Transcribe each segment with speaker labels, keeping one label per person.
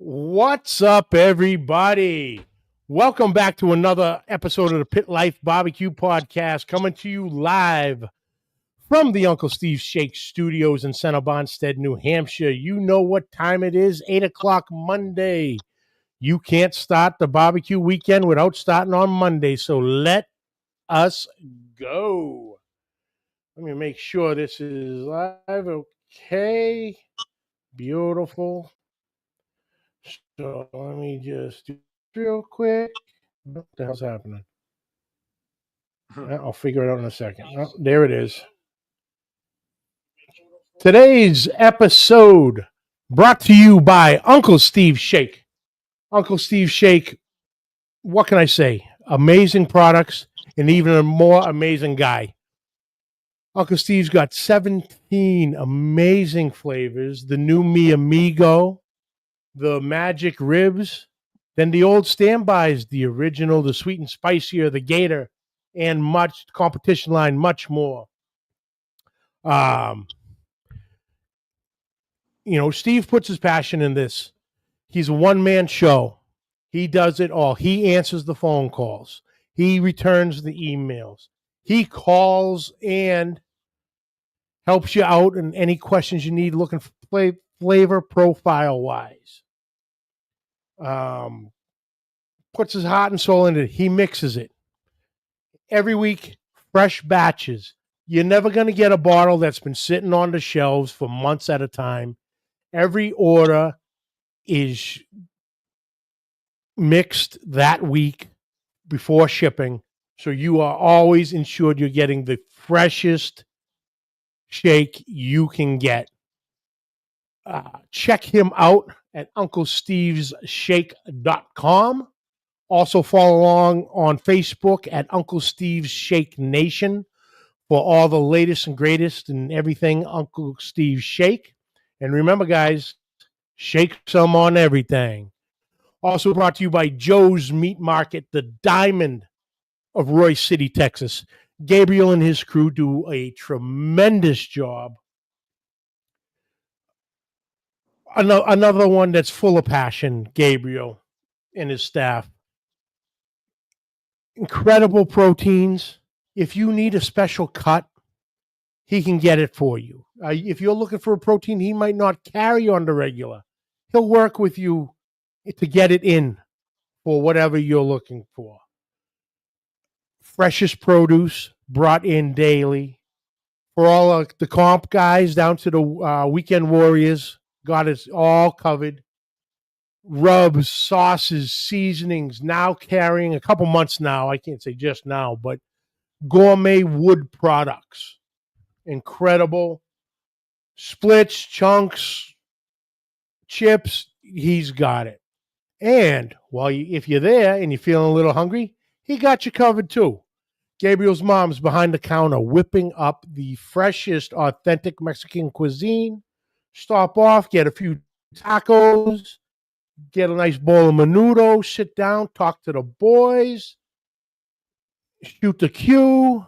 Speaker 1: What's up, everybody? Welcome back to another episode of the Pit Life Barbecue Podcast, coming to you live from the Uncle Steve Shake Studios in Center Bonstead, New Hampshire. You know what time it is, 8 o'clock Monday. You can't start the barbecue weekend without starting on Monday, so let us go. Let me make sure this is live. Okay. Beautiful. So let me just do real quick. What the hell's happening? I'll figure it out in a second. Oh, there it is. Today's episode brought to you by Uncle Steve Shake. Uncle Steve Shake, what can I say? Amazing products and even a more amazing guy. Uncle Steve's got 17 amazing flavors. The new Mi Amigo, the Magic Ribs, then the old standbys, the original, the sweet and spicier, the Gator, and much competition line, much more. Steve puts his passion in this. He's a one-man show. He does it all. He answers the phone calls. He returns the emails. He calls and helps you out in any questions you need looking for flavor profile-wise. Puts his heart and soul into it. He mixes it. Every week, fresh batches. You're never going to get a bottle that's been sitting on the shelves for months at a time. Every order is mixed that week before shipping. So you are always ensured you're getting the freshest shake you can get. Check him out at UncleStevesShake.com. Also follow along on Facebook at Uncle Steve's Shake Nation for all the latest and greatest and everything Uncle Steve Shake. And remember, guys, shake some on everything. Also brought to you by Joe's Meat Market, the diamond of Royce City, Texas. Gabriel and his crew do a tremendous job. Another one that's full of passion, Gabriel and his staff. Incredible proteins. If you need a special cut, he can get it for you. If you're looking for a protein he might not carry on the regular, he'll work with you to get it in for whatever you're looking for. Freshest produce brought in daily. For all of the comp guys down to the weekend warriors, got it all covered. Rubs, sauces, seasonings, now carrying a couple months now. I can't say just now, but gourmet wood products. Incredible. Splits, chunks, chips, he's got it. And if you're there and you're feeling a little hungry, he got you covered too. Gabriel's mom's behind the counter whipping up the freshest, authentic Mexican cuisine. Stop off, get a few tacos, get a nice bowl of menudo, sit down, talk to the boys, shoot the queue.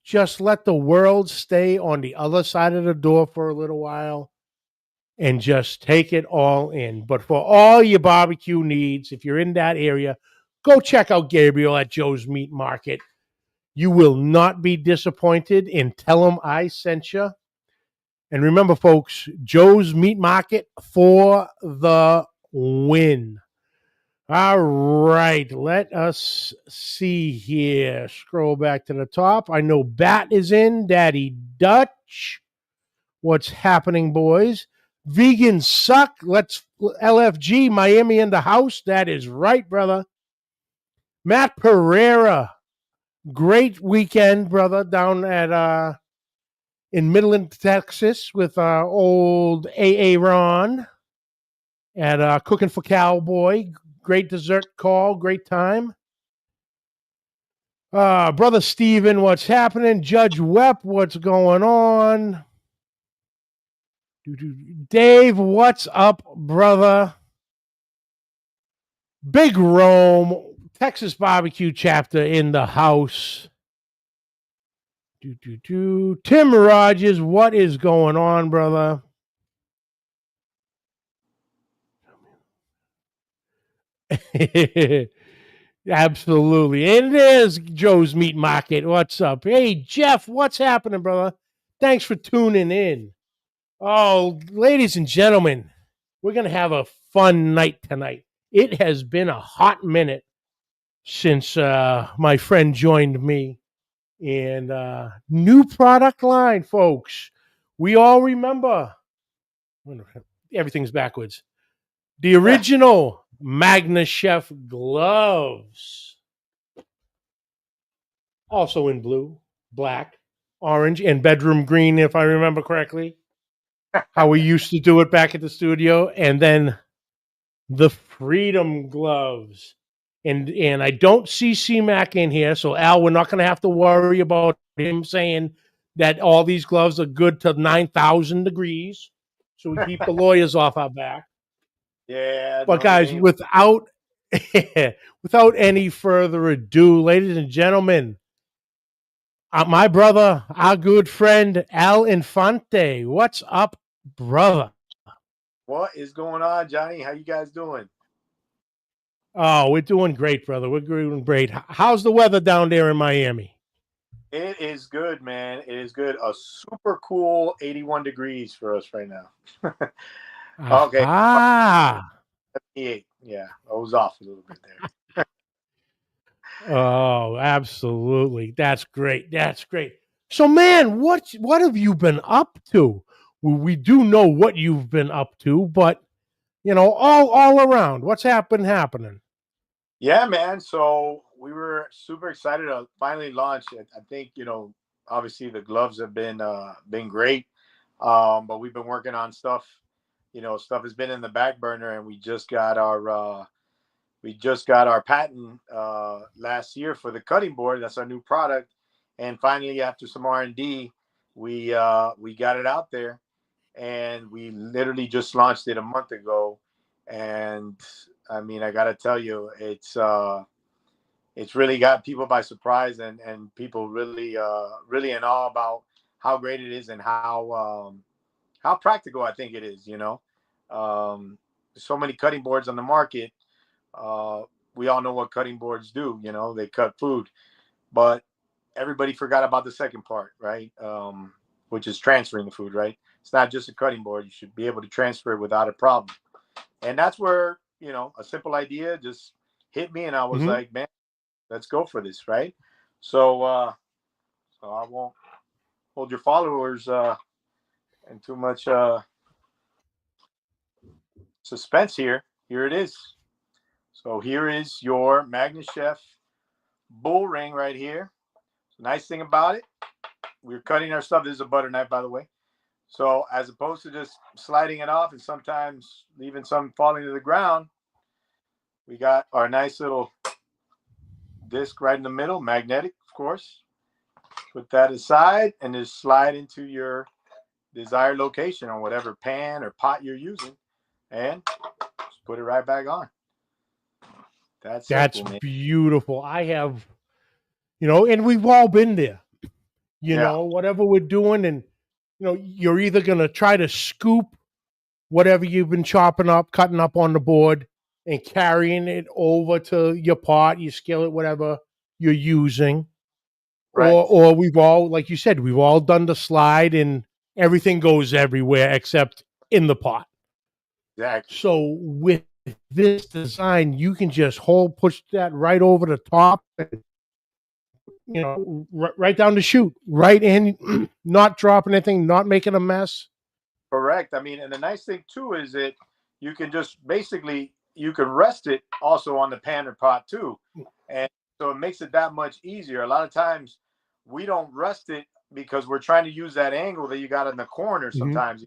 Speaker 1: Just let the world stay on the other side of the door for a little while and just take it all in. But for all your barbecue needs, if you're in that area, go check out Gabriel at Joe's Meat Market. You will not be disappointed, and tell him I sent you. And remember, folks, Joe's Meat Market for the win. All right, let us see here. Scroll back to the top. I know Bat is in. Daddy Dutch. What's happening, boys? Vegans suck. Let's LFG Miami in the house. That is right, brother. Matt Pereira. Great weekend, brother, down at in Midland, Texas, with old AA Ron at Cooking for Cowboy. Great dessert call, great time. Brother Steven, what's happening? Judge Wep, what's going on? Dave, what's up, brother? Big Rome, Texas Barbecue Chapter in the house. Tim Rogers, what is going on, brother? Absolutely. And it is Joe's Meat Market. What's up? Hey, Jeff, what's happening, brother? Thanks for tuning in. Oh, ladies and gentlemen, we're going to have a fun night tonight. It has been a hot minute since my friend joined me. And new product line, folks. We all remember everything's backwards. The original MagneChef gloves, also in blue, black, orange, and bedroom green, if I remember correctly. How we used to do it back at the studio, and then the Freedom gloves. And I don't see C-Mac in here, so Al, we're not going to have to worry about him saying that all these gloves are good to 9,000 degrees. So we keep the lawyers off our back.
Speaker 2: Yeah,
Speaker 1: But
Speaker 2: no, it
Speaker 1: guys,
Speaker 2: ain't.
Speaker 1: without any further ado, ladies and gentlemen, my brother, our good friend Al Infante. What's up, brother?
Speaker 2: What is going on, Johnny? How you guys doing?
Speaker 1: Oh, we're doing great, brother. We're doing great. How's the weather down there in Miami?
Speaker 2: It is good, man. It is good. A super cool 81 degrees for us right now. Okay,
Speaker 1: Aha.
Speaker 2: 78. Yeah, I was off a little bit there.
Speaker 1: Oh, absolutely. That's great. That's great. So, man, what have you been up to? We do know what you've been up to, but all around, what's happening?
Speaker 2: Yeah, man. So we were super excited to finally launch it. I think obviously the gloves have been great, but we've been working on stuff. Stuff has been in the back burner, and we just got our patent last year for the cutting board. That's our new product, and finally, after some R&D, we got it out there, and we literally just launched it a month ago. And I mean, I got to tell you, it's really got people by surprise, and people really in awe about how great it is and how practical I think it is. So many cutting boards on the market. uh, we all know what cutting boards do. They cut food, but everybody forgot about the second part, right? Which is transferring the food, right? It's not just a cutting board. You should be able to transfer it without a problem. And that's where, a simple idea just hit me. And I was
Speaker 1: Hmm.
Speaker 2: like, man, let's go for this, right? So I won't hold your followers in too much suspense here. Here it is. So here is your MagneChef bull ring right here. Nice thing about it, we're cutting our stuff. This is a butter knife, by the way. So as opposed to just sliding it off and sometimes leaving some falling to the ground, we got our nice little disc right in the middle, magnetic, of course. Put that aside and just slide into your desired location on whatever pan or pot you're using, and just put it right back on. That's
Speaker 1: That's
Speaker 2: simple, man.
Speaker 1: beautiful. I have, and we've all been there.
Speaker 2: Yeah,
Speaker 1: Whatever we're doing, and you're either gonna try to scoop whatever you've been chopping up, cutting up on the board, and carrying it over to your pot, your skillet, whatever you're using.
Speaker 2: right.
Speaker 1: Or we've all, like you said, we've all done the slide and everything goes everywhere except in the pot.
Speaker 2: Exactly.
Speaker 1: So with this design, you can just push that right over the top, and, right down the chute, right in, not dropping anything, not making a mess.
Speaker 2: Correct. I mean, and the nice thing too is that you can just basically you can rest it also on the pan or pot too, and so it makes it that much easier. A lot of times we don't rest it because we're trying to use that angle that you got in the corner
Speaker 1: Mhm.
Speaker 2: sometimes,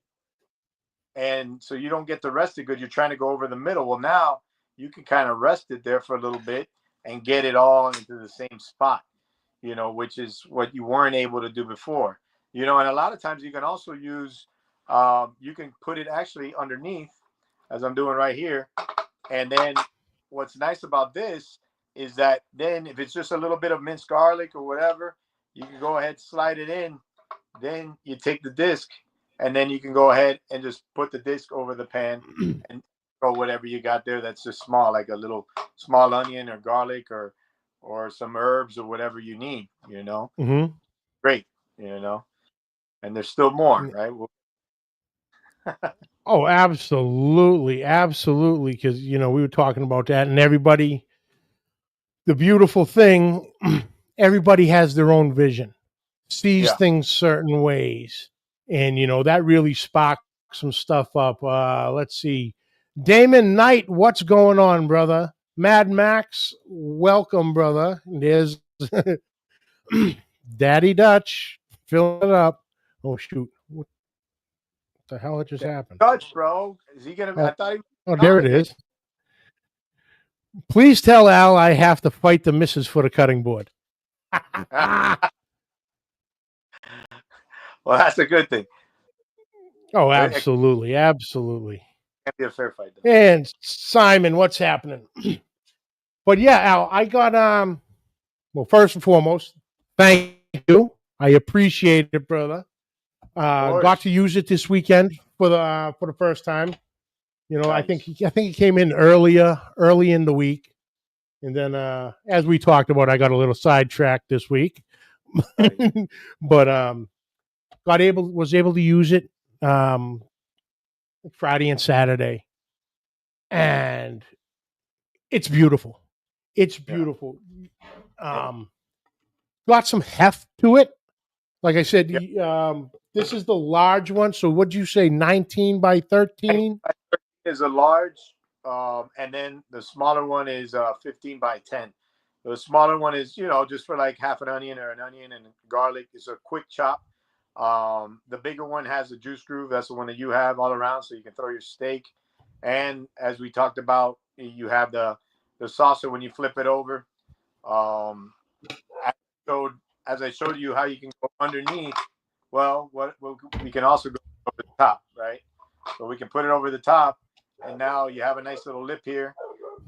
Speaker 2: and so you don't get the rest it good. You're trying to go over the middle. Well, now you can kind of rest it there for a little bit and get it all into the same spot. Which is what you weren't able to do before. And a lot of times you can also use, you can put it actually underneath, as I'm doing right here. And then what's nice about this is that then if it's just a little bit of minced garlic or whatever, you can go ahead, slide it in. Then you take the disc, and then you can go ahead and just put the disc over the pan, and throw whatever you got there that's just small, like a little small onion or garlic or some herbs or whatever you need.
Speaker 1: Mm-hmm.
Speaker 2: Great. You know, and there's still more, right?
Speaker 1: Oh, absolutely, absolutely. Because we were talking about that, and everybody. The beautiful thing, everybody has their own vision, sees
Speaker 2: Yeah.
Speaker 1: things certain ways, and that really sparked some stuff up. Let's see, Damon Knight, what's going on, brother? Mad Max, welcome, brother. There's Daddy Dutch filling it up. Oh shoot, what the hell had just happened?
Speaker 2: Dutch, bro. Is he gonna? I
Speaker 1: Oh,
Speaker 2: thought he was
Speaker 1: oh, there it
Speaker 2: commentating.
Speaker 1: is. Please tell Al I have to fight the missus for the cutting board.
Speaker 2: Well, that's a good thing.
Speaker 1: Oh,
Speaker 2: It
Speaker 1: absolutely, absolutely.
Speaker 2: can't be a fair fight, though.
Speaker 1: And Simon, what's happening? But yeah, Al, I got well, first and foremost, thank you. I appreciate it, brother.
Speaker 2: Of
Speaker 1: Got
Speaker 2: course.
Speaker 1: to use it this weekend for the first time. I think
Speaker 2: Nice.
Speaker 1: he came in early in the week, and then as we talked about, I got a little sidetracked this week,
Speaker 2: Right.
Speaker 1: but was able to use it um, Friday and Saturday, and it's beautiful. It's
Speaker 2: Yeah.
Speaker 1: beautiful.
Speaker 2: Yeah.
Speaker 1: Got some heft to it. Like I said,
Speaker 2: Yeah.
Speaker 1: this is the large one. So what'd you say, 19 by 13?
Speaker 2: Is a large, and then the smaller one is 15 by 10. The smaller one is, just for like half an onion or an onion and garlic. It's a quick chop. The bigger one has a juice groove. That's the one that you have all around, so you can throw your steak. And as we talked about, you have the saucer when you flip it over. Um, as I showed you how you can go underneath. Well, what we can also go over the top, right? So we can put it over the top, and now you have a nice little lip here.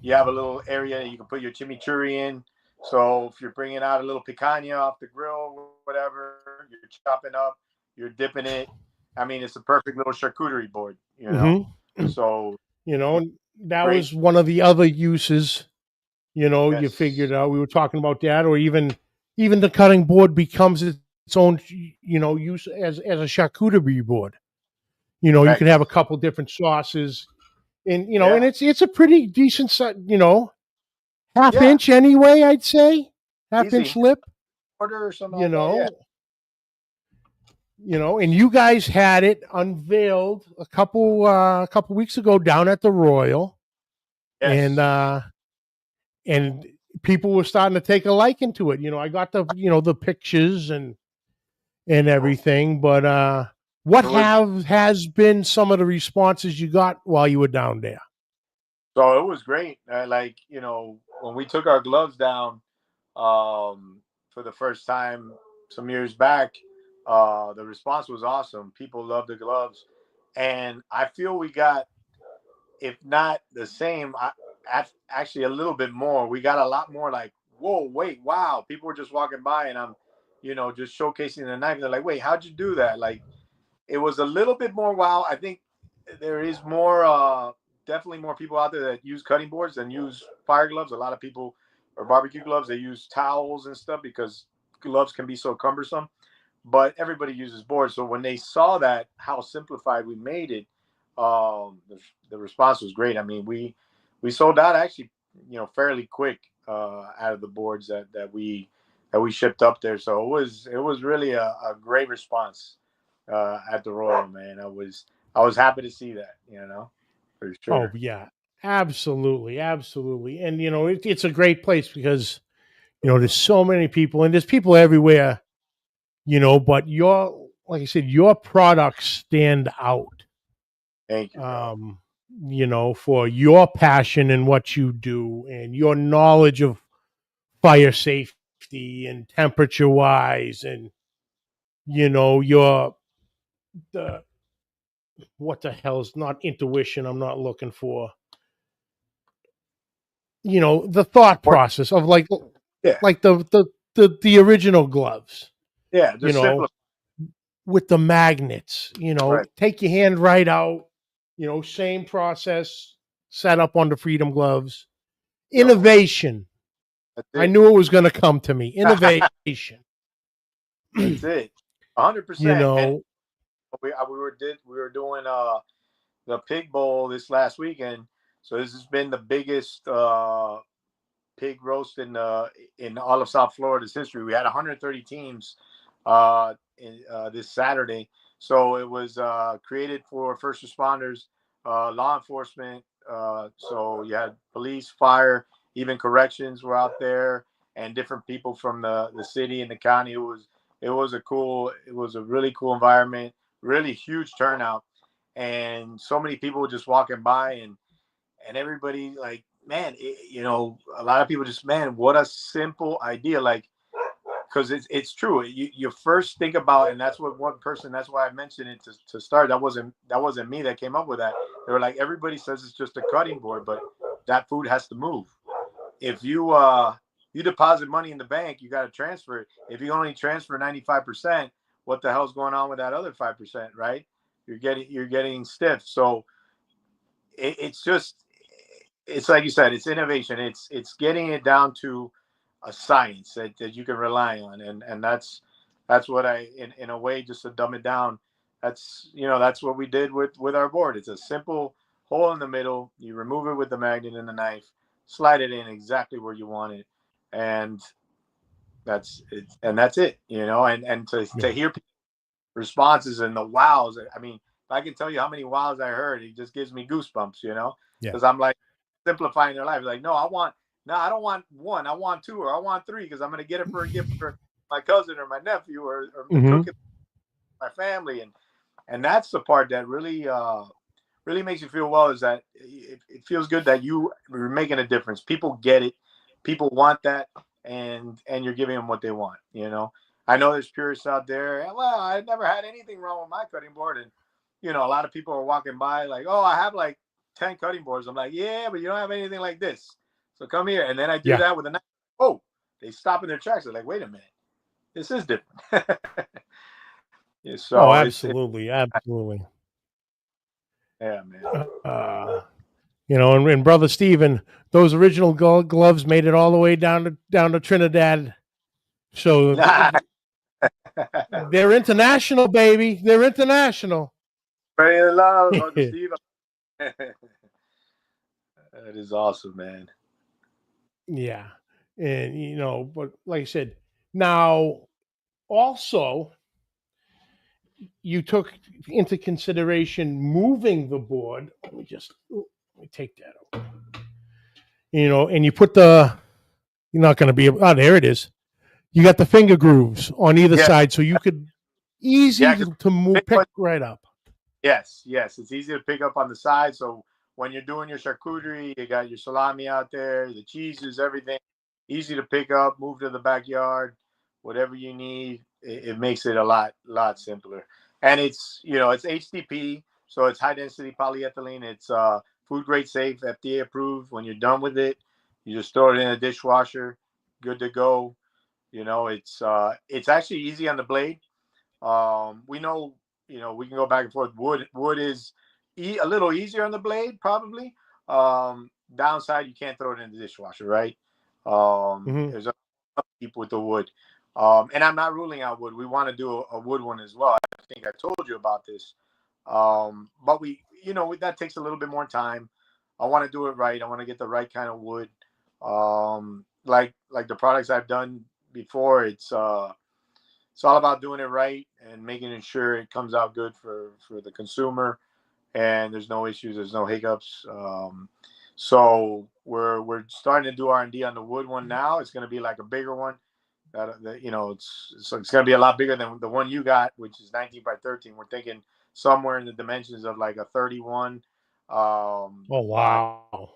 Speaker 2: You have a little area you can put your chimichurri in. So if you're bringing out a little picanha off the grill, whatever, you're chopping up, you're dipping it. I mean, it's a perfect little charcuterie board,
Speaker 1: Mm-hmm.
Speaker 2: So
Speaker 1: That
Speaker 2: great.
Speaker 1: was one of the other uses. You
Speaker 2: Yes.
Speaker 1: figured out. We were talking about that, or even the cutting board becomes its own, use as a charcuterie board. You can
Speaker 2: Correct.
Speaker 1: have a couple different sauces, and
Speaker 2: Yeah.
Speaker 1: it's a pretty decent, half
Speaker 2: Yeah.
Speaker 1: inch anyway. I'd say half
Speaker 2: Easy.
Speaker 1: inch lip.
Speaker 2: Order or something
Speaker 1: You
Speaker 2: like that. Yeah.
Speaker 1: know, and you guys had it unveiled a couple weeks ago down at the Royal, and
Speaker 2: Yes.
Speaker 1: and people were starting to take a liking to it. I got the pictures and everything, but what
Speaker 2: It was
Speaker 1: has been some of the responses you got while you were down there?
Speaker 2: So it was great. Like, when we took our gloves down for the first time some years back, the response was awesome. People loved the gloves. And I feel we got, if not the same, actually a little bit more. We got a lot more like, whoa, wait, wow. People were just walking by and I'm, just showcasing the knife. They're like, wait, how'd you do that? Like, it was a little bit more wow. I think there is more, definitely more people out there that use cutting boards than use fire gloves. A lot of people or barbecue gloves, they use towels and stuff because gloves can be so cumbersome. But everybody uses boards. So when they saw that, how simplified we made it, the response was great. I mean, we sold out actually, fairly quick out of the boards that we shipped up there. So it was really a great response at the Royal, man. I was happy to see that, for
Speaker 1: Oh
Speaker 2: sure.
Speaker 1: yeah, absolutely, absolutely. And it's a great place because there's so many people and there's people everywhere. But like I said, your products stand out.
Speaker 2: Thank you, bro.
Speaker 1: Um, for your passion and what you do and your knowledge of fire safety and temperature wise, and your the what the hell is not intuition. I'm not looking for the thought
Speaker 2: Or,
Speaker 1: process of like
Speaker 2: yeah,
Speaker 1: the original gloves,
Speaker 2: yeah,
Speaker 1: you
Speaker 2: just
Speaker 1: know,
Speaker 2: simple.
Speaker 1: with the magnets,
Speaker 2: Right.
Speaker 1: take your hand right out, same process, set up on the Freedom gloves.
Speaker 2: Yo,
Speaker 1: Innovation.
Speaker 2: that's
Speaker 1: I
Speaker 2: it.
Speaker 1: knew it was going to come to me. Innovation.
Speaker 2: That's it.
Speaker 1: You
Speaker 2: 100%. And
Speaker 1: know,
Speaker 2: we were doing the Pig Bowl this last weekend. So this has been the biggest pig roast in all of South Florida's history. We had 130 teams this Saturday. So it was created for first responders, law enforcement. So you had police, fire, even corrections were out there, and different people from the city and the county. It was a really cool environment, really huge turnout, and so many people just walking by and everybody like, man, a lot of people just, man, what a simple idea. Like, because it's true. You first think about, and that's what one person. That's why I mentioned it to start. That wasn't me that came up with that. They were like, everybody says it's just a cutting board, but that food has to move. If you deposit money in the bank, you got to transfer it. If you only transfer 95%, what the hell's going on with that other 5%, right? You're getting stiff. So it's like you said, it's innovation. It's getting it down to a science that you can rely on, and that's what in a way, just to dumb it down, that's what we did with our board. It's a simple hole in the middle. You remove it with the magnet and the knife, slide it in exactly where you want it, and that's it. And to
Speaker 1: yeah,
Speaker 2: hear responses and the wows. I mean, if I can tell you how many wows I heard, it just gives me goosebumps,
Speaker 1: yeah.
Speaker 2: because I'm like simplifying their life. Like, no, I don't want one. I want two, or I want three, because I'm going to get it for a gift for my cousin or my nephew, or cook
Speaker 1: Hmm.
Speaker 2: it for my family. And that's the part that really makes you feel well, is that it feels good that you are making a difference. People get it. People want that, and you're giving them what they want. I know there's purists out there. Well, I never had anything wrong with my cutting board, and a lot of people are walking by like, oh, I have like 10 cutting boards. I'm like, yeah, but you don't have anything like this. So come here, and then I do
Speaker 1: Yeah.
Speaker 2: that with a knife. Oh, they stop in their tracks. They're like, wait a minute, this is different. Yeah,
Speaker 1: Oh,
Speaker 2: so it's
Speaker 1: absolutely, absolutely.
Speaker 2: yeah, man.
Speaker 1: And brother Steven, those original gloves made it all the way down to Trinidad. So they're international, baby. They're international.
Speaker 2: Ready to love, Uncle Steve. That is awesome, man.
Speaker 1: Yeah. And but like I said, now also you took into consideration moving the board. Let me take that out. And you put you're not going to be able, there it is. You got the finger grooves on either
Speaker 2: Yeah,
Speaker 1: side, so you could
Speaker 2: yeah,
Speaker 1: easy
Speaker 2: because
Speaker 1: to move, pick right up.
Speaker 2: yes, it's easy to pick up on the side. So when you're doing your charcuterie, you got your salami out there, the cheeses, everything, easy to pick up, move to the backyard, whatever you need. It makes it a lot simpler. And it's HDP, so it's high density polyethylene. It's food grade safe, FDA approved. When you're done with it, you just throw it in a dishwasher, good to go. It's actually easy on the blade. We know, we can go back and forth. Wood is a little easier on the blade, probably. Downside, you can't throw it in the dishwasher, right?
Speaker 1: Hmm.
Speaker 2: There's a keep with the wood. And I'm not ruling out wood. We want to do a wood one as well. I think I told you about this. But that takes a little bit more time. I want to do it right. I want to get the right kind of wood. Like the products I've done before, it's all about doing it right and making sure it comes out good for the consumer, and there's no issues, there's no hiccups. So we're starting to do R&D on the wood one now. It's going to be like a bigger one. It's going to be a lot bigger than the one you got, which is 19 by 13. We're thinking somewhere in the dimensions of like a 31
Speaker 1: Oh
Speaker 2: by
Speaker 1: wow!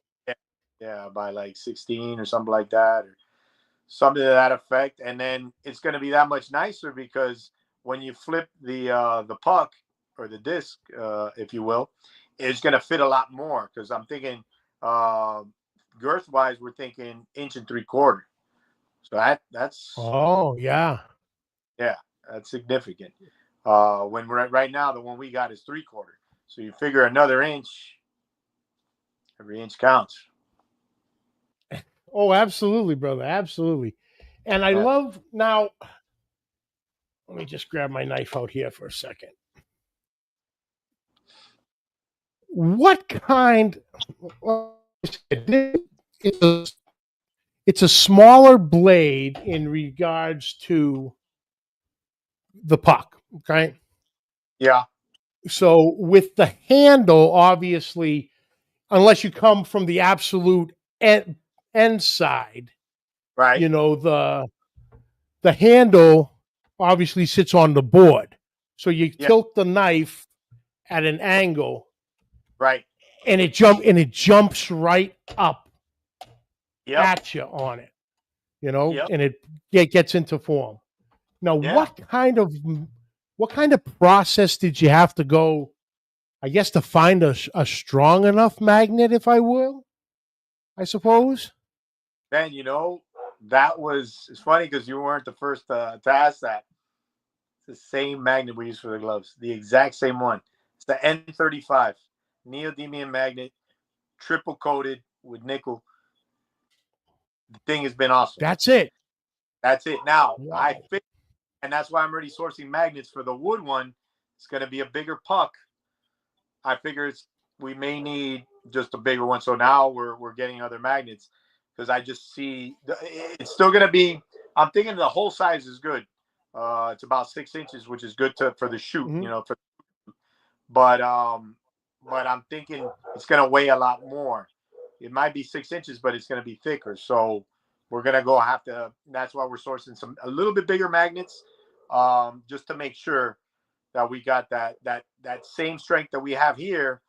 Speaker 2: by like 16 or something like that, or something to that effect. And then it's going to be that much nicer because when you flip the puck or the disc, if you will, it's going to fit a lot more. Because I'm thinking uh, girth wise, we're thinking 1.75 inches. So that's
Speaker 1: Oh yeah.
Speaker 2: yeah, that's significant. When we're right now, the one we got is 3/4. So you figure another inch. Every inch counts.
Speaker 1: Oh, absolutely, brother. Absolutely. And I
Speaker 2: Yeah.
Speaker 1: love now. Let me just grab my knife out here for a second. What kind? It's a, it's a smaller blade in regards to the puck. Okay.
Speaker 2: Yeah.
Speaker 1: So with the handle, obviously, unless you come from the absolute end side,
Speaker 2: Right.
Speaker 1: you know, the handle obviously sits on the board. So you
Speaker 2: Yeah.
Speaker 1: tilt the knife at an angle
Speaker 2: Right.
Speaker 1: and it jumps right up
Speaker 2: Yep.
Speaker 1: at you on it, you know,
Speaker 2: Yep.
Speaker 1: and it gets into form. Now,
Speaker 2: Yeah.
Speaker 1: what kind of process did you have to go, I guess, to find a strong enough magnet, if I will, I suppose?
Speaker 2: Man, that was, it's funny because you weren't the first to ask that. It's the same magnet we use for the gloves, the exact same one. It's the N35 neodymium magnet, triple coated with nickel. The thing has been awesome.
Speaker 1: That's it.
Speaker 2: That's it. Now
Speaker 1: Wow.
Speaker 2: and that's why I'm already sourcing magnets for the wood one. It's going to be a bigger puck. I figure we may need just a bigger one. So now we're getting other magnets because I just see it's still going to be. I'm thinking the whole size is good. It's about 6 inches, which is good for the shoot.
Speaker 1: Mhm.
Speaker 2: But I'm thinking it's going to weigh a lot more. It might be 6 inches, but it's going to be thicker. So we're going to have to. That's why we're sourcing a little bit bigger magnets, just to make sure that we got that same strength that we have here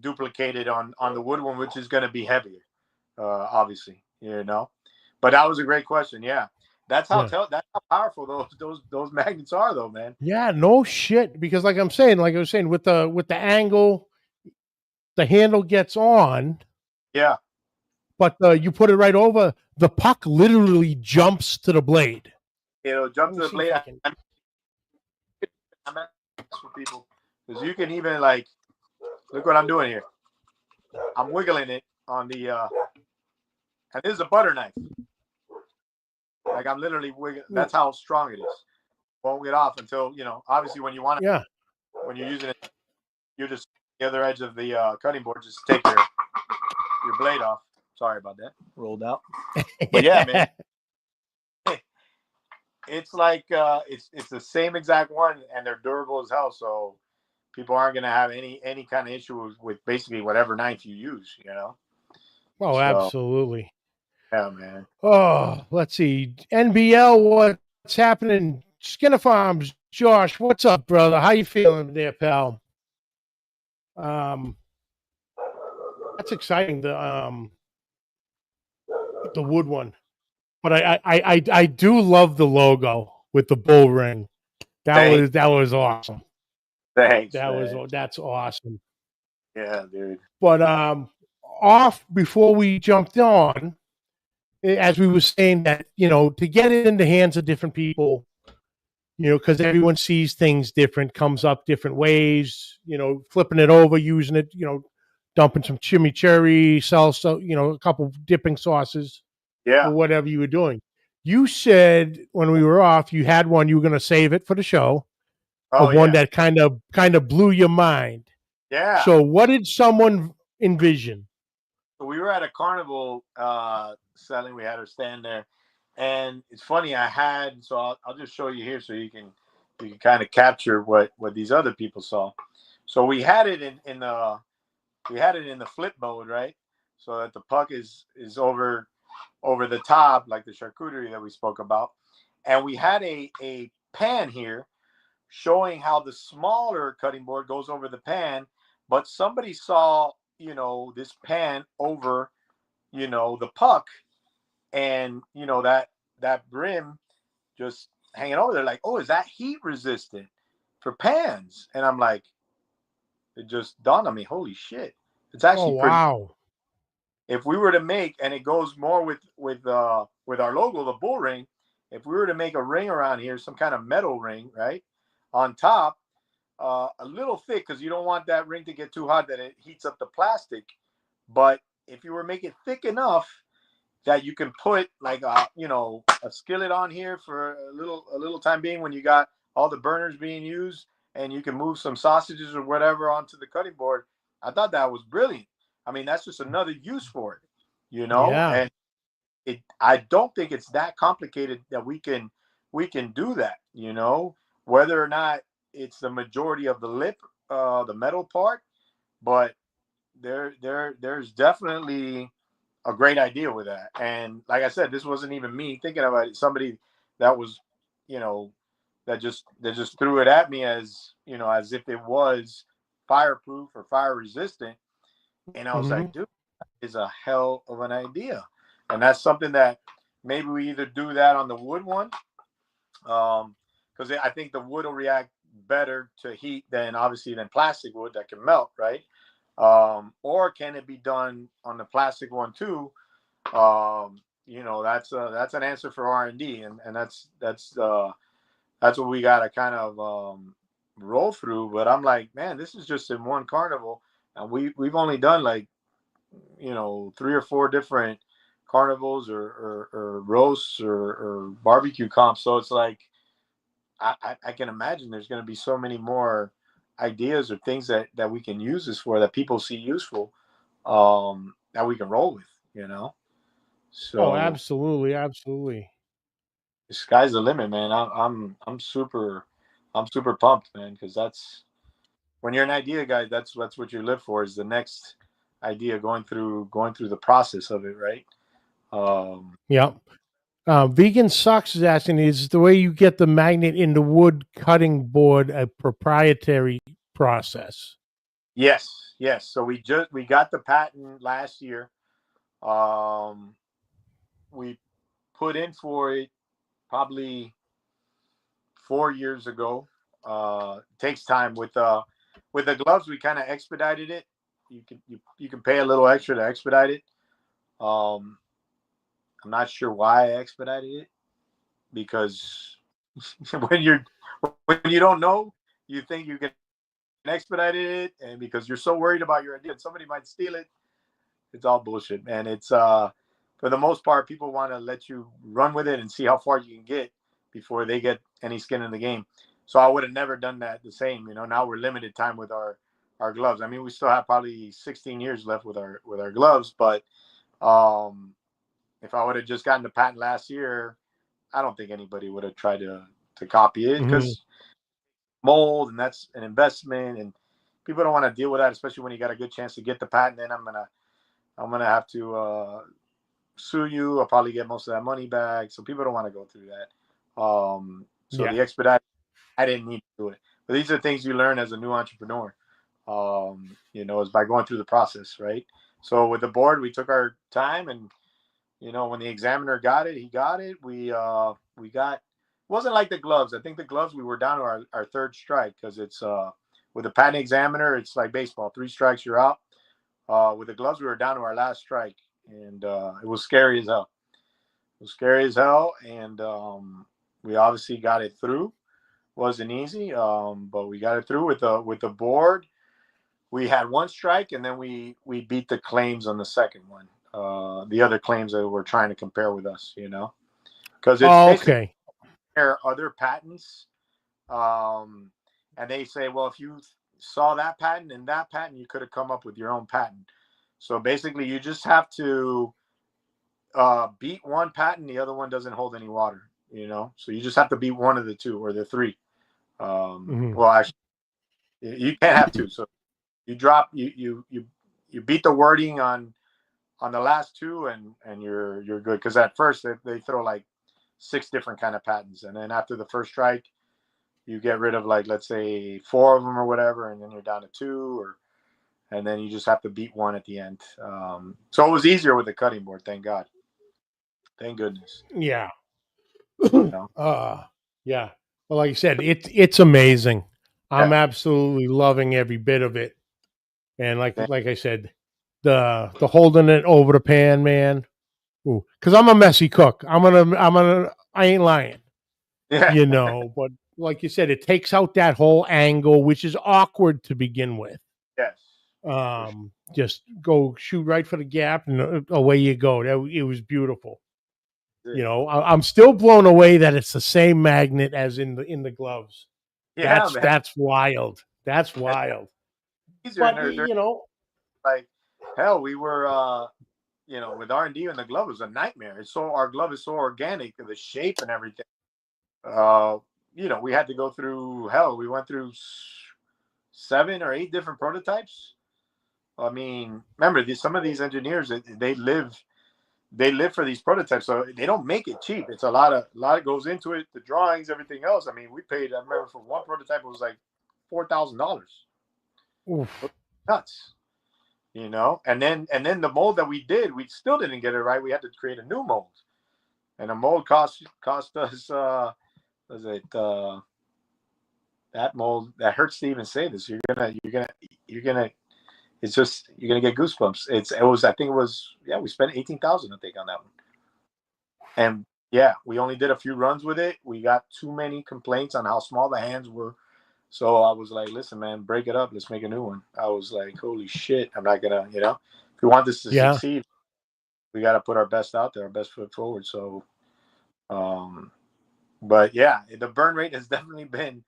Speaker 2: duplicated on the wood one, which is going to be heavier, obviously. But that was a great question. Yeah,
Speaker 1: Yeah.
Speaker 2: that's how powerful those magnets are, though, man.
Speaker 1: Yeah, no shit. Because like I was saying, with the angle, the handle gets on,
Speaker 2: Yeah,
Speaker 1: but you put it right over, the puck literally jumps to the blade.
Speaker 2: it'll jump
Speaker 1: Let
Speaker 2: to
Speaker 1: me
Speaker 2: the
Speaker 1: see if
Speaker 2: blade.
Speaker 1: I can.
Speaker 2: I'm for people because you can even like look what I'm doing here. I'm wiggling it on the and this is a butter knife. Like I'm literally wiggling. That's how strong it is. Won't get off until obviously
Speaker 1: Yeah.
Speaker 2: when you're using it, you're just the other edge of the cutting board. Just take your blade off. Sorry about that. Rolled out. But yeah, man, it's like it's the same exact one, and they're durable as hell. So people aren't gonna have any kind of issue with basically whatever knife you use.
Speaker 1: Oh,
Speaker 2: So
Speaker 1: absolutely.
Speaker 2: yeah, man.
Speaker 1: Oh, let's see. NBL, what's happening? Skinner Farms, Josh, what's up, brother? How you feeling there, pal? Um, that's exciting. The wood one, but I do love the logo with the bull ring.
Speaker 2: Thanks,
Speaker 1: That was awesome.
Speaker 2: thanks, man.
Speaker 1: That's awesome.
Speaker 2: Yeah, dude.
Speaker 1: But off before we jumped on, as we were saying that to get it in the hands of different people, because everyone sees things different, comes up different ways, flipping it over, using it, dumping some chimichurri, salsa, a couple dipping sauces
Speaker 2: Yeah.
Speaker 1: or whatever you were doing. You said when we were off, you had one, you were going to save it for the show,
Speaker 2: Oh
Speaker 1: of one
Speaker 2: yeah.
Speaker 1: that kind of blew your mind.
Speaker 2: Yeah.
Speaker 1: So what did someone envision?
Speaker 2: So we were at a carnival selling. We had our stand there, and it's funny. I'll just show you here so you can kind of capture what these other people saw. So we had it in the flip mode, right? So that the puck is over the top, like the charcuterie that we spoke about, and we had a pan here showing how the smaller cutting board goes over the pan, but somebody saw this pan over the puck, and that brim just hanging over there, like, oh, is that heat resistant for pans? And I'm like, it just dawned on me, holy shit, it's
Speaker 1: Oh,
Speaker 2: actually pretty.
Speaker 1: wow.
Speaker 2: If we were to make, and it goes more with our logo, the bull ring, if we were to make a ring around here, some kind of metal ring, right, on top, a little thick, because you don't want that ring to get too hot that it heats up the plastic, But if you were make it thick enough that you can put like a a skillet on here for a little time being when you got all the burners being used, and you can move some sausages or whatever onto the cutting board. I thought that was brilliant. I mean, that's just another use for it.
Speaker 1: Yeah.
Speaker 2: And I don't think it's that complicated that we can do that. Whether or not it's the majority of the lip, the metal part, but there's definitely a great idea with that. And like I said, this wasn't even me thinking about it. Somebody that was, you know, that just threw it at me as if it was fireproof or fire resistant. And I was
Speaker 1: Hmm.
Speaker 2: like, dude, that is a hell of an idea. And that's something that maybe we either do that on the wood one, because I think the wood will react better to heat than plastic wood that can melt, right? Or can it be done on the plastic one too? That's an answer for R&D, and that's what we got to kind of roll through. But I'm like, man, this is just in one carnival, and we've only done like 3 or 4 different carnivals or roasts or barbecue comps. So it's like I can imagine there's going to be so many more ideas or things that we can use this for that people see useful, that we can roll with.
Speaker 1: Oh,
Speaker 2: So
Speaker 1: absolutely, absolutely.
Speaker 2: the sky's the limit, man. I'm super pumped, man, because that's when you're an idea guy. That's what you live for, is the next idea, going through the process of it, right? Um,
Speaker 1: Yep. Vegan Sucks is asking, is the way you get the magnet in the wood cutting board a proprietary process?
Speaker 2: yes, yes. So we got the patent last year. Um, we put in for it probably 4 years ago. Takes time with the gloves. We kind of expedited it. You can pay a little extra to expedite it. Um, I'm not sure why I expedited it, because when you're when you don't know, you think you can expedite it, and because you're so worried about your idea, somebody might steal it. It's all bullshit, man. It's for the most part, people want to let you run with it and see how far you can get before they get any skin in the game. So I would have never done that the same. Now we're limited time with our gloves. I mean, we still have probably 16 years left with our gloves, but um, if I would have just gotten the patent last year, I don't think anybody would have tried to copy it,
Speaker 1: Hmm.
Speaker 2: because mold, and that's an investment, and people don't want to deal with that, especially when you got a good chance to get the patent. Then I'm gonna have to sue you. I'll probably get most of that money back. So people don't want to go through that. So
Speaker 1: Yeah.
Speaker 2: the expedite, I didn't need to do it. But these are things you learn as a new entrepreneur. Is by going through the process, right? So with the board, we took our time, and when the examiner got it, he got it. We got, it wasn't like the gloves. I think the gloves, we were down to our third strike, because it's with the patent examiner, it's like baseball. 3 strikes, you're out. With the gloves, we were down to our last strike, and it was scary as hell. It was scary as hell, and we obviously got it through. Wasn't easy, but we got it through with the board. We had 1 strike, and then we beat the claims on the second one. The other claims that were trying to compare with us, because it's
Speaker 1: Oh,
Speaker 2: basically
Speaker 1: okay.
Speaker 2: other patents, um, and they say, well, if you saw that patent and that patent, you could have come up with your own patent. So basically, you just have to beat one patent, the other one doesn't hold any water. So you just have to beat one of the two or the three.
Speaker 1: Hmm.
Speaker 2: Well, actually, you can't have two. So you drop you beat the wording on the last two, and you're good, because at first they throw like 6 different kind of patents, and then after the first strike, you get rid of, like, let's say 4 of them or whatever, and then you're down to 2, and then you just have to beat one at the end. So it was easier with the cutting board, thank God, thank goodness.
Speaker 1: Yeah.
Speaker 2: you know
Speaker 1: uh, yeah. Well, like you said, it's amazing. I'm
Speaker 2: yeah.
Speaker 1: absolutely loving every bit of it. And
Speaker 2: Thank-
Speaker 1: like I said, the holding it over the pan, man. Because I'm a messy cook. I ain't lying,
Speaker 2: yeah.
Speaker 1: But like you said, it takes out that whole angle, which is awkward to begin with.
Speaker 2: Yes,
Speaker 1: Just go shoot right for the gap, and away you go. It was beautiful. I'm still blown away that it's the same magnet as in the gloves.
Speaker 2: Yeah,
Speaker 1: That's
Speaker 2: man.
Speaker 1: that's wild. That's
Speaker 2: And
Speaker 1: wild.
Speaker 2: easier, and
Speaker 1: But
Speaker 2: they're like, hell, we were with R&D in the glove, it was a nightmare. It's so our glove is so organic, the shape and everything. Uh, we had to go through hell. We went through 7 or 8 different prototypes. I mean, remember some of these engineers, they live for these prototypes, so they don't make it cheap. It's a lot goes into it, the drawings, everything else. I mean, we paid. I remember for one prototype, it was like $4,000.
Speaker 1: oof.
Speaker 2: Nuts, And then the mold that we did, we still didn't get it right. We had to create a new mold, and the mold cost us. Was it that mold that hurts to even say this? You're gonna. It's just you're gonna get goosebumps. I think it was, yeah. We spent 18,000, I think, on that one. And yeah, we only did a few runs with it. We got too many complaints on how small the hands were. So I was like, listen, man, break it up. Let's make a new one. I was like, holy shit. I'm not going to, if we want this to
Speaker 1: Yeah.
Speaker 2: succeed, we got to put our best out there, our best foot forward. So, but yeah, the burn rate has definitely been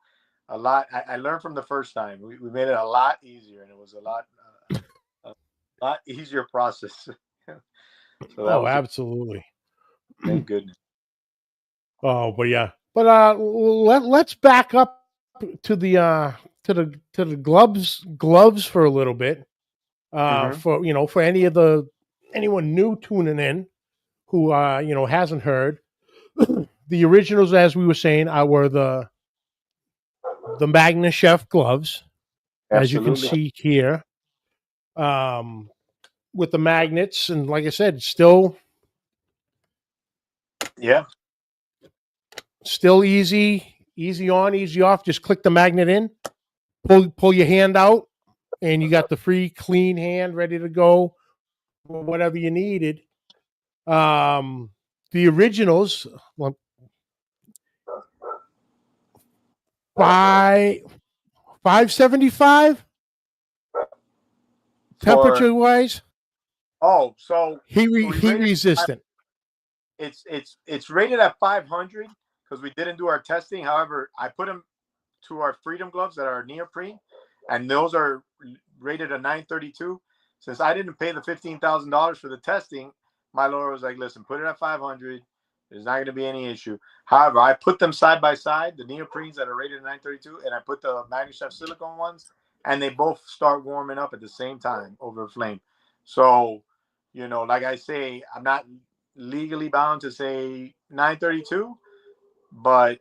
Speaker 2: a lot. I learned from the first time. We made it a lot easier, and it was a lot easier process. So that
Speaker 1: Oh,
Speaker 2: was,
Speaker 1: absolutely.
Speaker 2: thank goodness.
Speaker 1: Oh, but yeah. But let's back up to the gloves for a little bit.
Speaker 2: Hmm.
Speaker 1: For anyone new tuning in who hasn't heard, the originals, as we were saying, were the MagneChef gloves, as you can
Speaker 2: Absolutely.
Speaker 1: see here, um, with the magnets, and like I said,
Speaker 2: Yeah.
Speaker 1: still easy on, easy off. Just click the magnet in, pull your hand out, and you got the free clean hand ready to go, whatever you needed. Um, the originals, well, 575
Speaker 2: For
Speaker 1: temperature wise,
Speaker 2: so we
Speaker 1: heat
Speaker 2: rated
Speaker 1: resistant.
Speaker 2: it's rated at 500 because we didn't do our testing. However, I put them to our Freedom gloves that are neoprene, and those are rated a 932. Since I didn't pay the $15,000 for the testing, my lawyer was like, "Listen, put it at 500. There's not going to be any issue." However, I put them side by side, the neoprenes that are rated 932, and I put the MagneChef silicone ones, and they both start warming up at the same time over a flame. So, like I say, I'm not legally bound to say 932, but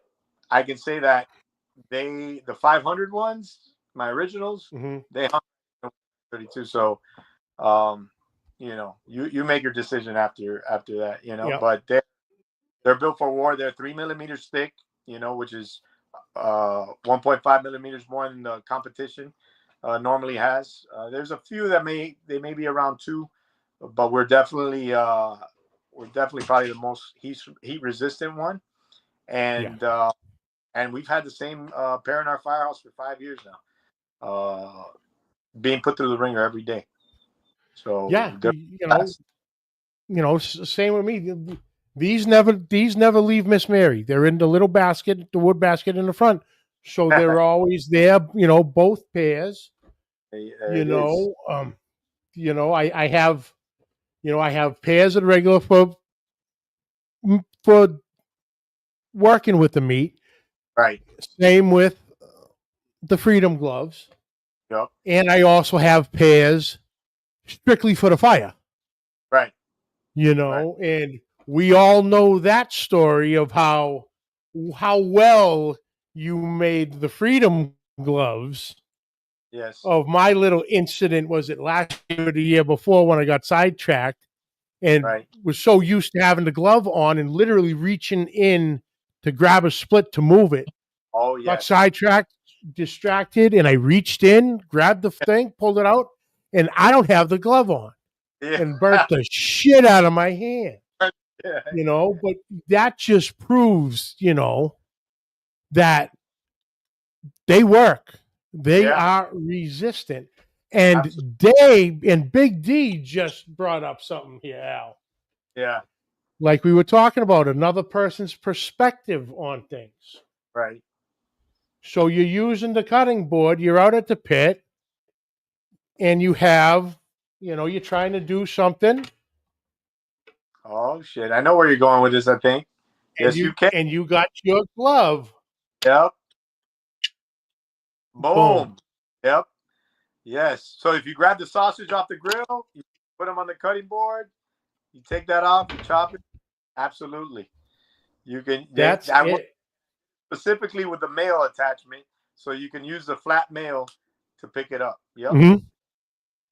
Speaker 2: I can say that the 500 ones, my originals,
Speaker 1: Mm-hmm.
Speaker 2: they hung 32. So, um, you make your decision after that,
Speaker 1: Yep.
Speaker 2: but they're built for war. They're 3 millimeters thick, which is 1.5 millimeters more than the competition normally has. There's a few that they may be around 2, but we're definitely probably the most heat resistant one.
Speaker 1: Yeah.
Speaker 2: And we've had the same pair in our firehouse for 5 years now, being put through the ringer every day.
Speaker 1: Yeah.
Speaker 2: So they're fast.
Speaker 1: Same with me. These never leave Miss Mary. They're in the little basket, the wood basket in the front. So they're always there, both pairs. You
Speaker 2: It is.
Speaker 1: know, um, I have pairs of the regular for working with the meat.
Speaker 2: Right.
Speaker 1: Same with the Freedom gloves,
Speaker 2: Yep.
Speaker 1: and I also have pairs strictly for the fire.
Speaker 2: Right. Right.
Speaker 1: And we all know that story of how well you made the Freedom gloves.
Speaker 2: Yes.
Speaker 1: Of my little incident, was it last year or the year before, when I got sidetracked and
Speaker 2: Right.
Speaker 1: was so used to having the glove on and literally reaching in to grab a split to move it.
Speaker 2: Oh,
Speaker 1: Got
Speaker 2: yes.
Speaker 1: sidetracked, distracted, and I reached in, grabbed the thing, pulled it out, and I don't have the glove on,
Speaker 2: Yeah.
Speaker 1: and burnt the shit out of my hand.
Speaker 2: Yeah.
Speaker 1: But that just proves, that they work. They
Speaker 2: Yeah.
Speaker 1: are resistant.
Speaker 2: Absolutely.
Speaker 1: And Dave and Big D just brought up something here, Al.
Speaker 2: Yeah.
Speaker 1: Like we were talking about another person's perspective on things.
Speaker 2: Right.
Speaker 1: So you're using the cutting board, you're out at the pit, and you have, you're trying to do something,
Speaker 2: Oh shit! I know where you're going with this. I think.
Speaker 1: and
Speaker 2: Yes, you can.
Speaker 1: you got your glove.
Speaker 2: Yep.
Speaker 1: Boom.
Speaker 2: Boom. Yep. Yes. So if you grab the sausage off the grill, you put them on the cutting board. You take that off. You chop it. Absolutely. You can.
Speaker 1: That's
Speaker 2: I work
Speaker 1: it.
Speaker 2: specifically with the mail attachment, so you can use the flat mail to pick it up. Yep.
Speaker 1: Mhm.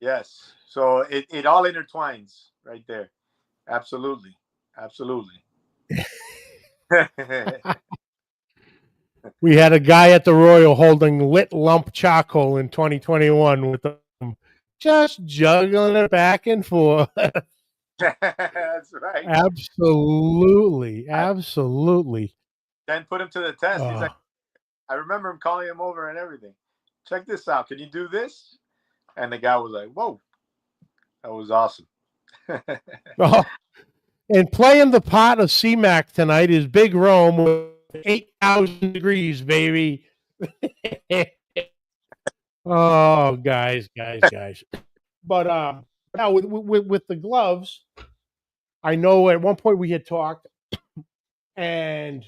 Speaker 2: Yes. So it all intertwines right there. Absolutely. Absolutely.
Speaker 1: We had a guy at the Royal holding lit lump charcoal in 2021 with them just juggling it back and forth.
Speaker 2: That's right.
Speaker 1: Absolutely.
Speaker 2: I
Speaker 1: Absolutely.
Speaker 2: then put him to the test. He's
Speaker 1: Uh,
Speaker 2: like, I remember him calling him over and everything. Check this out. Can you do this? And the guy was like, whoa, that was awesome.
Speaker 1: oh, and playing the pot of CMAC tonight is Big Rome with 8,000 degrees, baby. Oh, guys. But now with the gloves, I know at one point we had talked, and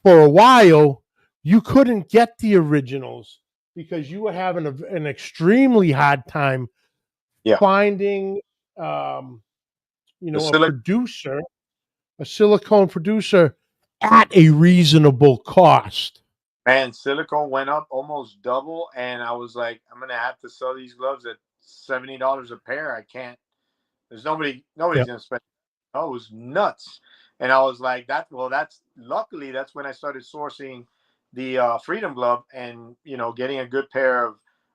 Speaker 1: for a while you couldn't get the originals because you were having an extremely hard time
Speaker 2: Yeah.
Speaker 1: finding,
Speaker 2: The
Speaker 1: a
Speaker 2: silic
Speaker 1: producer, a silicone producer at a reasonable cost.
Speaker 2: man, silicone went up almost double. And I was like, I'm going to have to sell these gloves at $70 a pair. I can't, there's nobody's
Speaker 1: Yep.
Speaker 2: going to spend. Oh, it was nuts. And I was like, that's luckily that's when I started sourcing the Freedom glove and, getting a good pair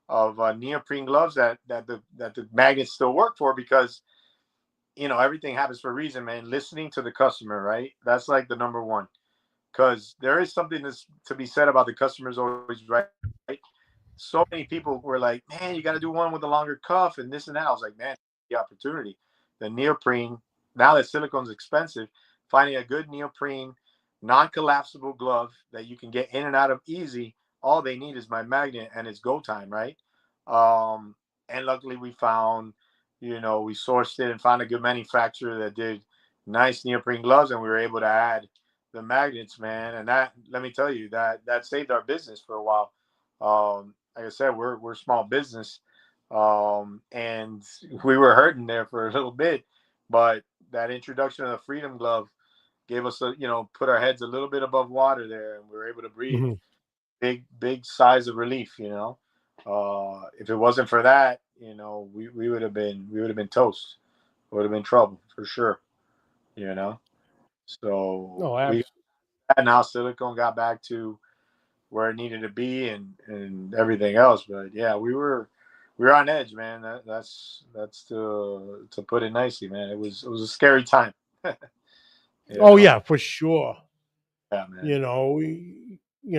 Speaker 2: of neoprene gloves that the magnets still work for because, everything happens for a reason, man. Listening to the customer, right? That's like the number one. Because there is something to be said about the customers always right. So many people were like, man, you got to do one with a longer cuff and this and that. I was like, man, the opportunity. The neoprene, now that silicone's expensive, finding a good neoprene, non collapsible glove that you can get in and out of easy. All they need is my magnet and it's go time, right? And luckily we found, we sourced it and found a good manufacturer that did nice neoprene gloves and we were able to add the magnets, man. And that, let me tell you, that saved our business for a while. Like I said, we're small business, and we were hurting there for a little bit, but that introduction of the Freedom glove gave us put our heads a little bit above water there, and we were able to breathe.
Speaker 1: Mhm.
Speaker 2: Big sighs of relief. If it wasn't for that, we would have been toast. Would have been trouble for sure. You know, so
Speaker 1: No,
Speaker 2: we
Speaker 1: absolutely.
Speaker 2: now silicone got back to where it needed to be and everything else. But yeah, we were on edge, man. That's to put it nicely, man. It was a scary time. you
Speaker 1: Oh
Speaker 2: know?
Speaker 1: yeah, for sure.
Speaker 2: Yeah, man.
Speaker 1: You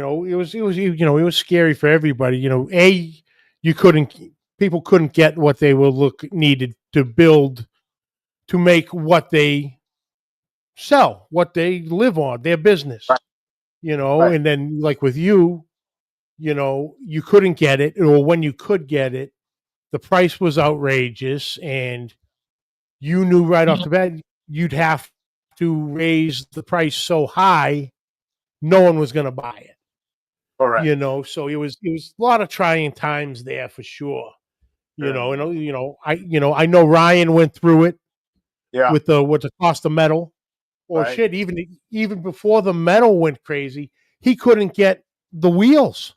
Speaker 1: know, it was scary for everybody. You couldn't people couldn't get what they were look needed to build to make what they sell, what they live on, their business.
Speaker 2: Right, right.
Speaker 1: And then like with you, you couldn't get it, or when you could get it, the price was outrageous, and you knew right off the bat you'd have to raise the price so high, no one was going to buy it.
Speaker 2: Correct.
Speaker 1: So it was a lot of trying times there for sure.
Speaker 2: Sure, man.
Speaker 1: I know Ryan went through it
Speaker 2: Yeah.
Speaker 1: with the cost of metal, or
Speaker 2: Right.
Speaker 1: shit, even before the metal went crazy, he couldn't get the wheels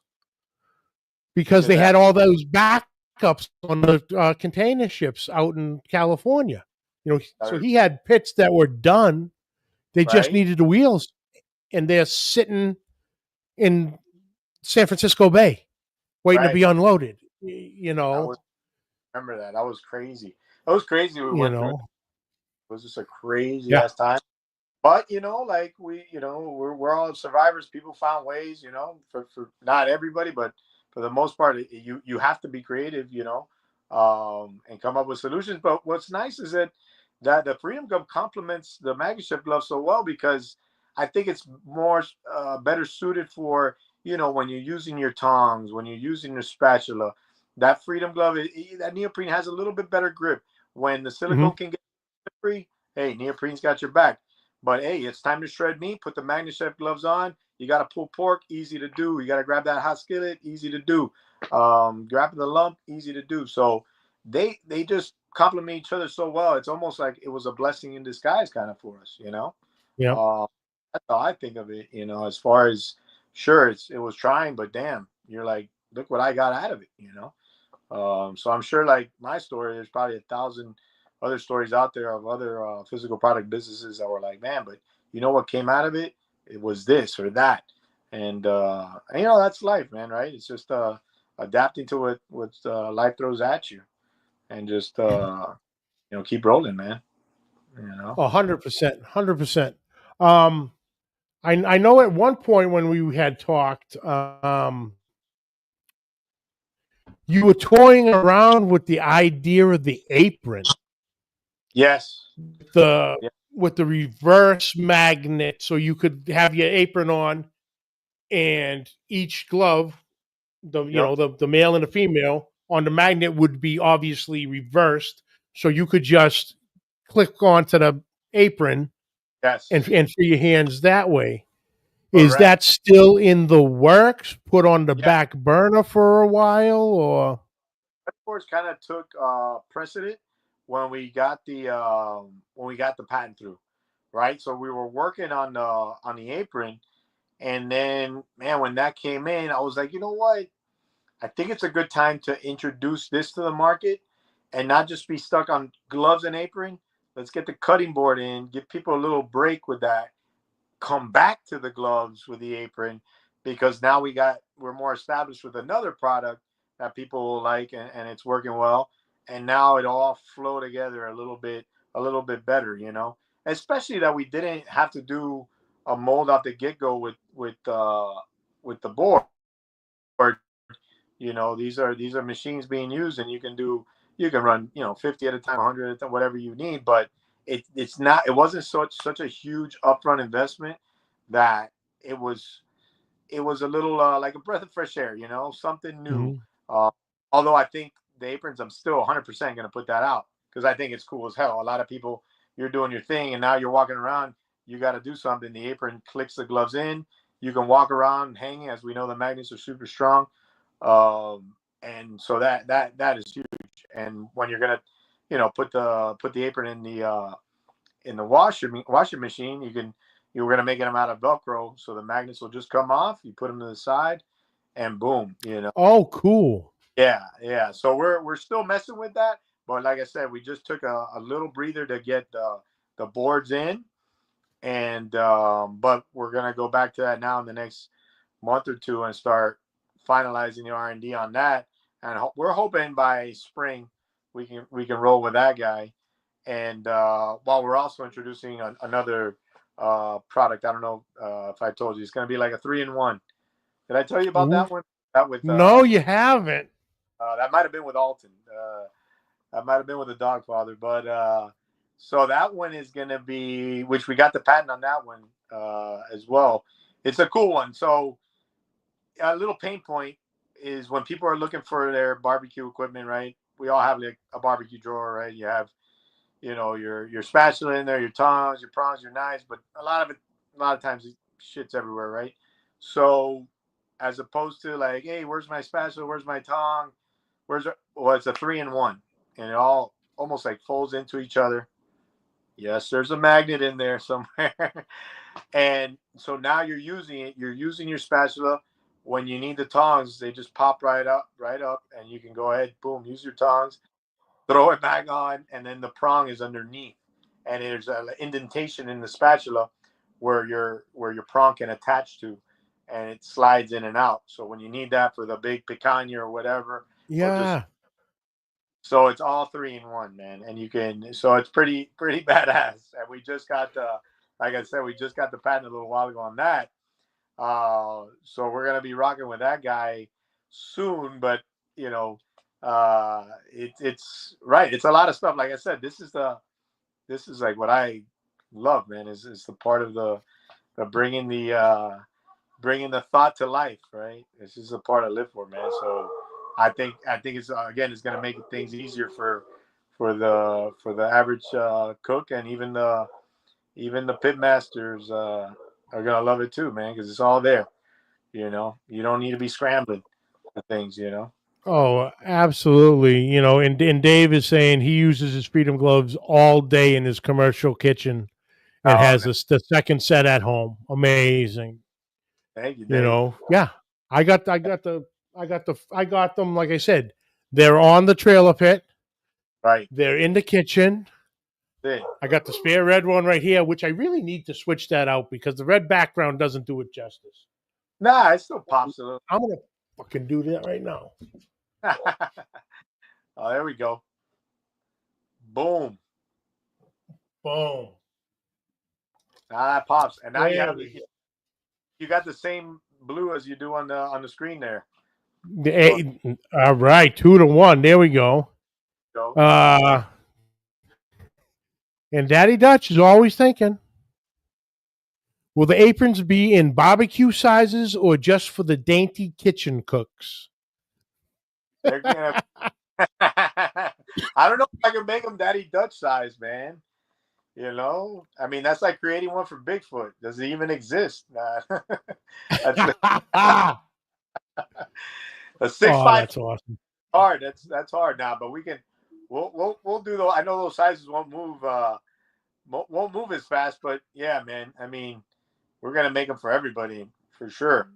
Speaker 1: because
Speaker 2: Shit,
Speaker 1: they
Speaker 2: that
Speaker 1: had all those backups on the container ships out in California. So he had pits that were done. They just
Speaker 2: right.
Speaker 1: needed the wheels, and they're sitting in San Francisco Bay waiting to
Speaker 2: Right.
Speaker 1: be unloaded. You
Speaker 2: I
Speaker 1: know,
Speaker 2: was remember that. That was crazy. That was crazy. We
Speaker 1: you
Speaker 2: went through.
Speaker 1: know,
Speaker 2: It was just a crazy
Speaker 1: yeah.
Speaker 2: ass time. But like we're all survivors. People found ways, for not everybody, but for the most part, you have to be creative. and come up with solutions. But what's nice is that the Freedom Glove complements the MagneChef glove so well, because I think it's more better suited for, when you're using your tongs, when you're using your spatula. That Freedom Glove, that neoprene has a little bit better grip. When the silicone can get slippery, hey, neoprene's got your back. But hey, it's time to shred meat. Put the MagneChef gloves on. You got to pull pork, easy to do. You got to grab that hot skillet, easy to do. Grabbing the lump, easy to do. So they just complement each other so well. It's almost like it was a blessing in disguise, kind of, for us.
Speaker 1: Yep.
Speaker 2: That's how I think of it. As far as, sure, it was trying, but damn, you're like, look what I got out of it. So I'm sure, like my story, there's probably 1,000 other stories out there of other physical product businesses that were like, man, but you know what came out of it? It was this or that, and that's life, man. Right? It's just adapting to what life throws at you, and just keep rolling, man. You know.
Speaker 1: 100%, 100%. Um, I know at one point when we had talked, you were toying around with the idea of the apron,
Speaker 2: Yes.
Speaker 1: the
Speaker 2: Yeah.
Speaker 1: with the reverse magnet, so you could have your apron on, and each glove,
Speaker 2: Yep.
Speaker 1: the male and the female on the magnet would be obviously reversed, so you could just click onto the apron and
Speaker 2: Yes.
Speaker 1: free your hands that way. Is
Speaker 2: Correct.
Speaker 1: that still in the works? Put on the
Speaker 2: Yeah.
Speaker 1: back burner for a while, or?
Speaker 2: Of course, kind of took precedent when we got the patent through, right? So we were working on the apron, and then, man, when that came in, I was like, you know what? I think it's a good time to introduce this to the market, and not just be stuck on gloves and apron. Let's get the cutting board in, give people a little break with that, come back to the gloves with the apron, because now we're more established with another product that people will like, and it's working well, and now it all flow together a little bit better, especially that we didn't have to do a mold out the get-go with the board. These are machines being used, and you can run 50 at a time, 100 at a time, whatever you need. But it wasn't such a huge upfront investment, that it was it was a little like a breath of fresh air, something new.
Speaker 1: Mhm.
Speaker 2: uh, Although I think the aprons, I'm still 100% going to put that out, because I think it's cool as hell. A lot of people, you're doing your thing, and now you're walking around, you got to do something. The apron clicks the gloves in, you can walk around hanging. As we know, the magnets are super strong. And so that is huge. And when you're gonna, put the apron in the washing machine, you were gonna make them out of Velcro, so the magnets will just come off. You put them to the side, and boom.
Speaker 1: Oh, cool.
Speaker 2: Yeah, yeah. So we're still messing with that, but like I said, we just took a little breather to get the boards in, and but we're gonna go back to that now in the next month or two, and start finalizing the R&D on that. And we're hoping by spring we can roll with that guy. And while we're also introducing another product. I don't know if I told you, it's going to be like a 3-in-1. Did I tell you about
Speaker 1: Ooh.
Speaker 2: that one? That with
Speaker 1: No, you haven't.
Speaker 2: that might have been with Alton. That might have been with the Dog Father. But so that one is going to be, which we got the patent on that one as well. It's a cool one. So a little pain point is when people are looking for their barbecue equipment, right? We all have like a barbecue drawer, right? You have, your spatula in there, your tongs, your prongs, your knives, but a lot of times shit's everywhere, right? So as opposed to like, hey, where's my spatula? Where's my tong? Well, it's a 3-in-1, and it all almost like folds into each other. Yes, there's a magnet in there somewhere. And so now you're using it. You're using your spatula. When you need the tongs, they just pop right up, and you can go ahead, boom, use your tongs, throw it back on, and then the prong is underneath, and there's an indentation in the spatula where your prong can attach to, and it slides in and out. So when you need that for the big picanha or whatever, or just,
Speaker 1: Yeah.
Speaker 2: so it's all 3-in-1, man, and you can. So it's pretty badass. And we just got like I said, we just got the patent a little while ago on that. So we're gonna be rocking with that guy soon. But you know, It's right. It's a lot of stuff. Like I said, this is like what I love, man. Is the part of the bringing the thought to life, right? This is a part I live for, man. So I think it's again, it's going to make things easier for the average cook, and even the pit masters are gonna love it too, man, because it's all there. You know, you don't need to be scrambling for things. You know.
Speaker 1: Oh, absolutely. And Dave is saying he uses his Freedom gloves all day in his commercial kitchen and
Speaker 2: Oh,
Speaker 1: has the second set at home. Amazing.
Speaker 2: thank you, Dave.
Speaker 1: Yeah. I got them. Like I said, they're on the trailer pit.
Speaker 2: Right.
Speaker 1: They're in the kitchen.
Speaker 2: That's it.
Speaker 1: I got the spare red one right here, which I really need to switch that out because the red background doesn't do it justice.
Speaker 2: Nah, it still pops a little.
Speaker 1: I'm gonna fucking do that right now.
Speaker 2: Oh, there we go. Boom.
Speaker 1: Boom.
Speaker 2: Ah, it pops, and now
Speaker 1: There we go.
Speaker 2: you got the same blue as you do on the screen there.
Speaker 1: All right, 2-1. There we go.
Speaker 2: So
Speaker 1: And Daddy Dutch is always thinking, will the aprons be in barbecue sizes or just for the dainty kitchen cooks?
Speaker 2: they're gonna. I don't know if I can make them Daddy Dutch size, man. You know, I mean, that's like creating one for Bigfoot. Does it even exist? Nah. That's a six
Speaker 1: Oh,
Speaker 2: five
Speaker 1: that's awesome.
Speaker 2: hard. That's hard now, but we can. We'll do those. I know those sizes won't move. Won't move as fast, but yeah, man. I mean, we're gonna make them for everybody for sure.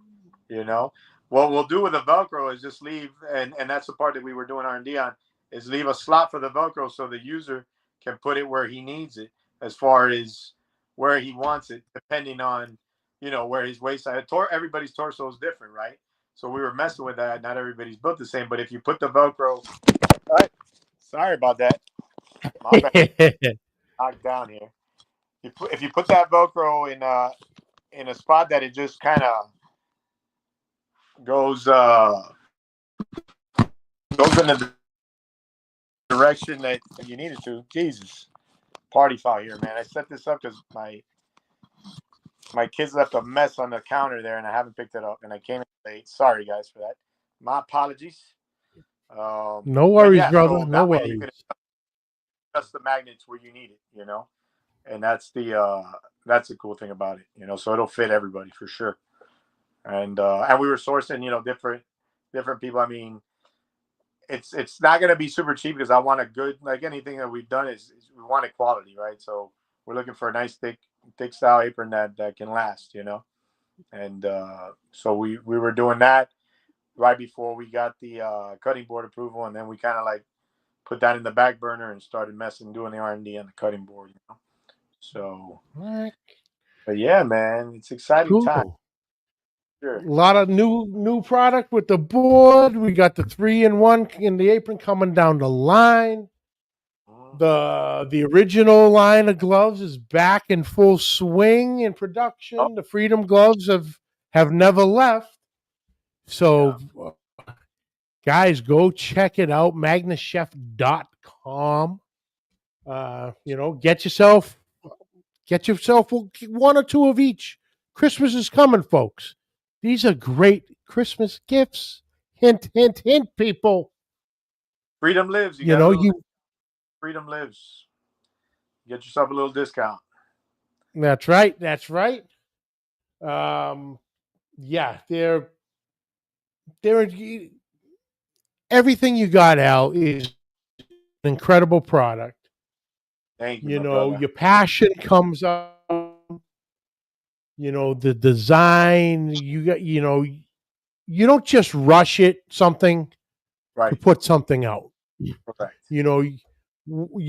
Speaker 2: You know, what we'll do with the Velcro is just leave, and that's the part that we were doing R&D on, is leave a slot for the Velcro so the user can put it where he needs it, as far as where he wants it, depending on, where his waist. Everybody's torso is different, right? So we were messing with that. Not everybody's built the same, but if you put the Velcro, right? Sorry about that. My bad. Knocked down here. If you put that Velcro in a spot that it just kind of goes goes in the direction that you need it to. Jesus, party foul here, man. I set this up because my kids left a mess on the counter there, and I haven't picked it up, and I came in late. Sorry, guys, for that. My apologies.
Speaker 1: No
Speaker 2: But
Speaker 1: worries,
Speaker 2: yeah,
Speaker 1: brother.
Speaker 2: so
Speaker 1: No
Speaker 2: that way you can
Speaker 1: worries.
Speaker 2: adjust the magnets where you need it, and that's the cool thing about it, so it'll fit everybody for sure. And we were sourcing, different people. I mean, it's not going to be super cheap because I want a good, like anything that we've done is we want a quality, right? So we're looking for a nice thick style apron that can last. And so we were doing that right before we got the cutting board approval, and then we kind of like put that in the back burner and started doing the R&D on the cutting board. So,
Speaker 1: All
Speaker 2: but yeah, man, it's exciting time.
Speaker 1: cool.
Speaker 2: Sure.
Speaker 1: A lot of new product with the board. We got the 3-in-1 in the apron coming down the line. The original line of gloves is back in full swing in production. The Freedom gloves have never left. So, guys, go check it out. MagneChef.com. Get yourself one or two of each. Christmas is coming, folks. These are great Christmas gifts. Hint, hint, hint, people.
Speaker 2: Freedom lives. Freedom lives. Get yourself a little discount.
Speaker 1: That's right. That's right. Yeah, they're everything you got, Al, is an incredible product.
Speaker 2: Thank you, my brother.
Speaker 1: Your passion comes up. The design. You don't just rush something
Speaker 2: Right.
Speaker 1: to put something out.
Speaker 2: Correct.
Speaker 1: You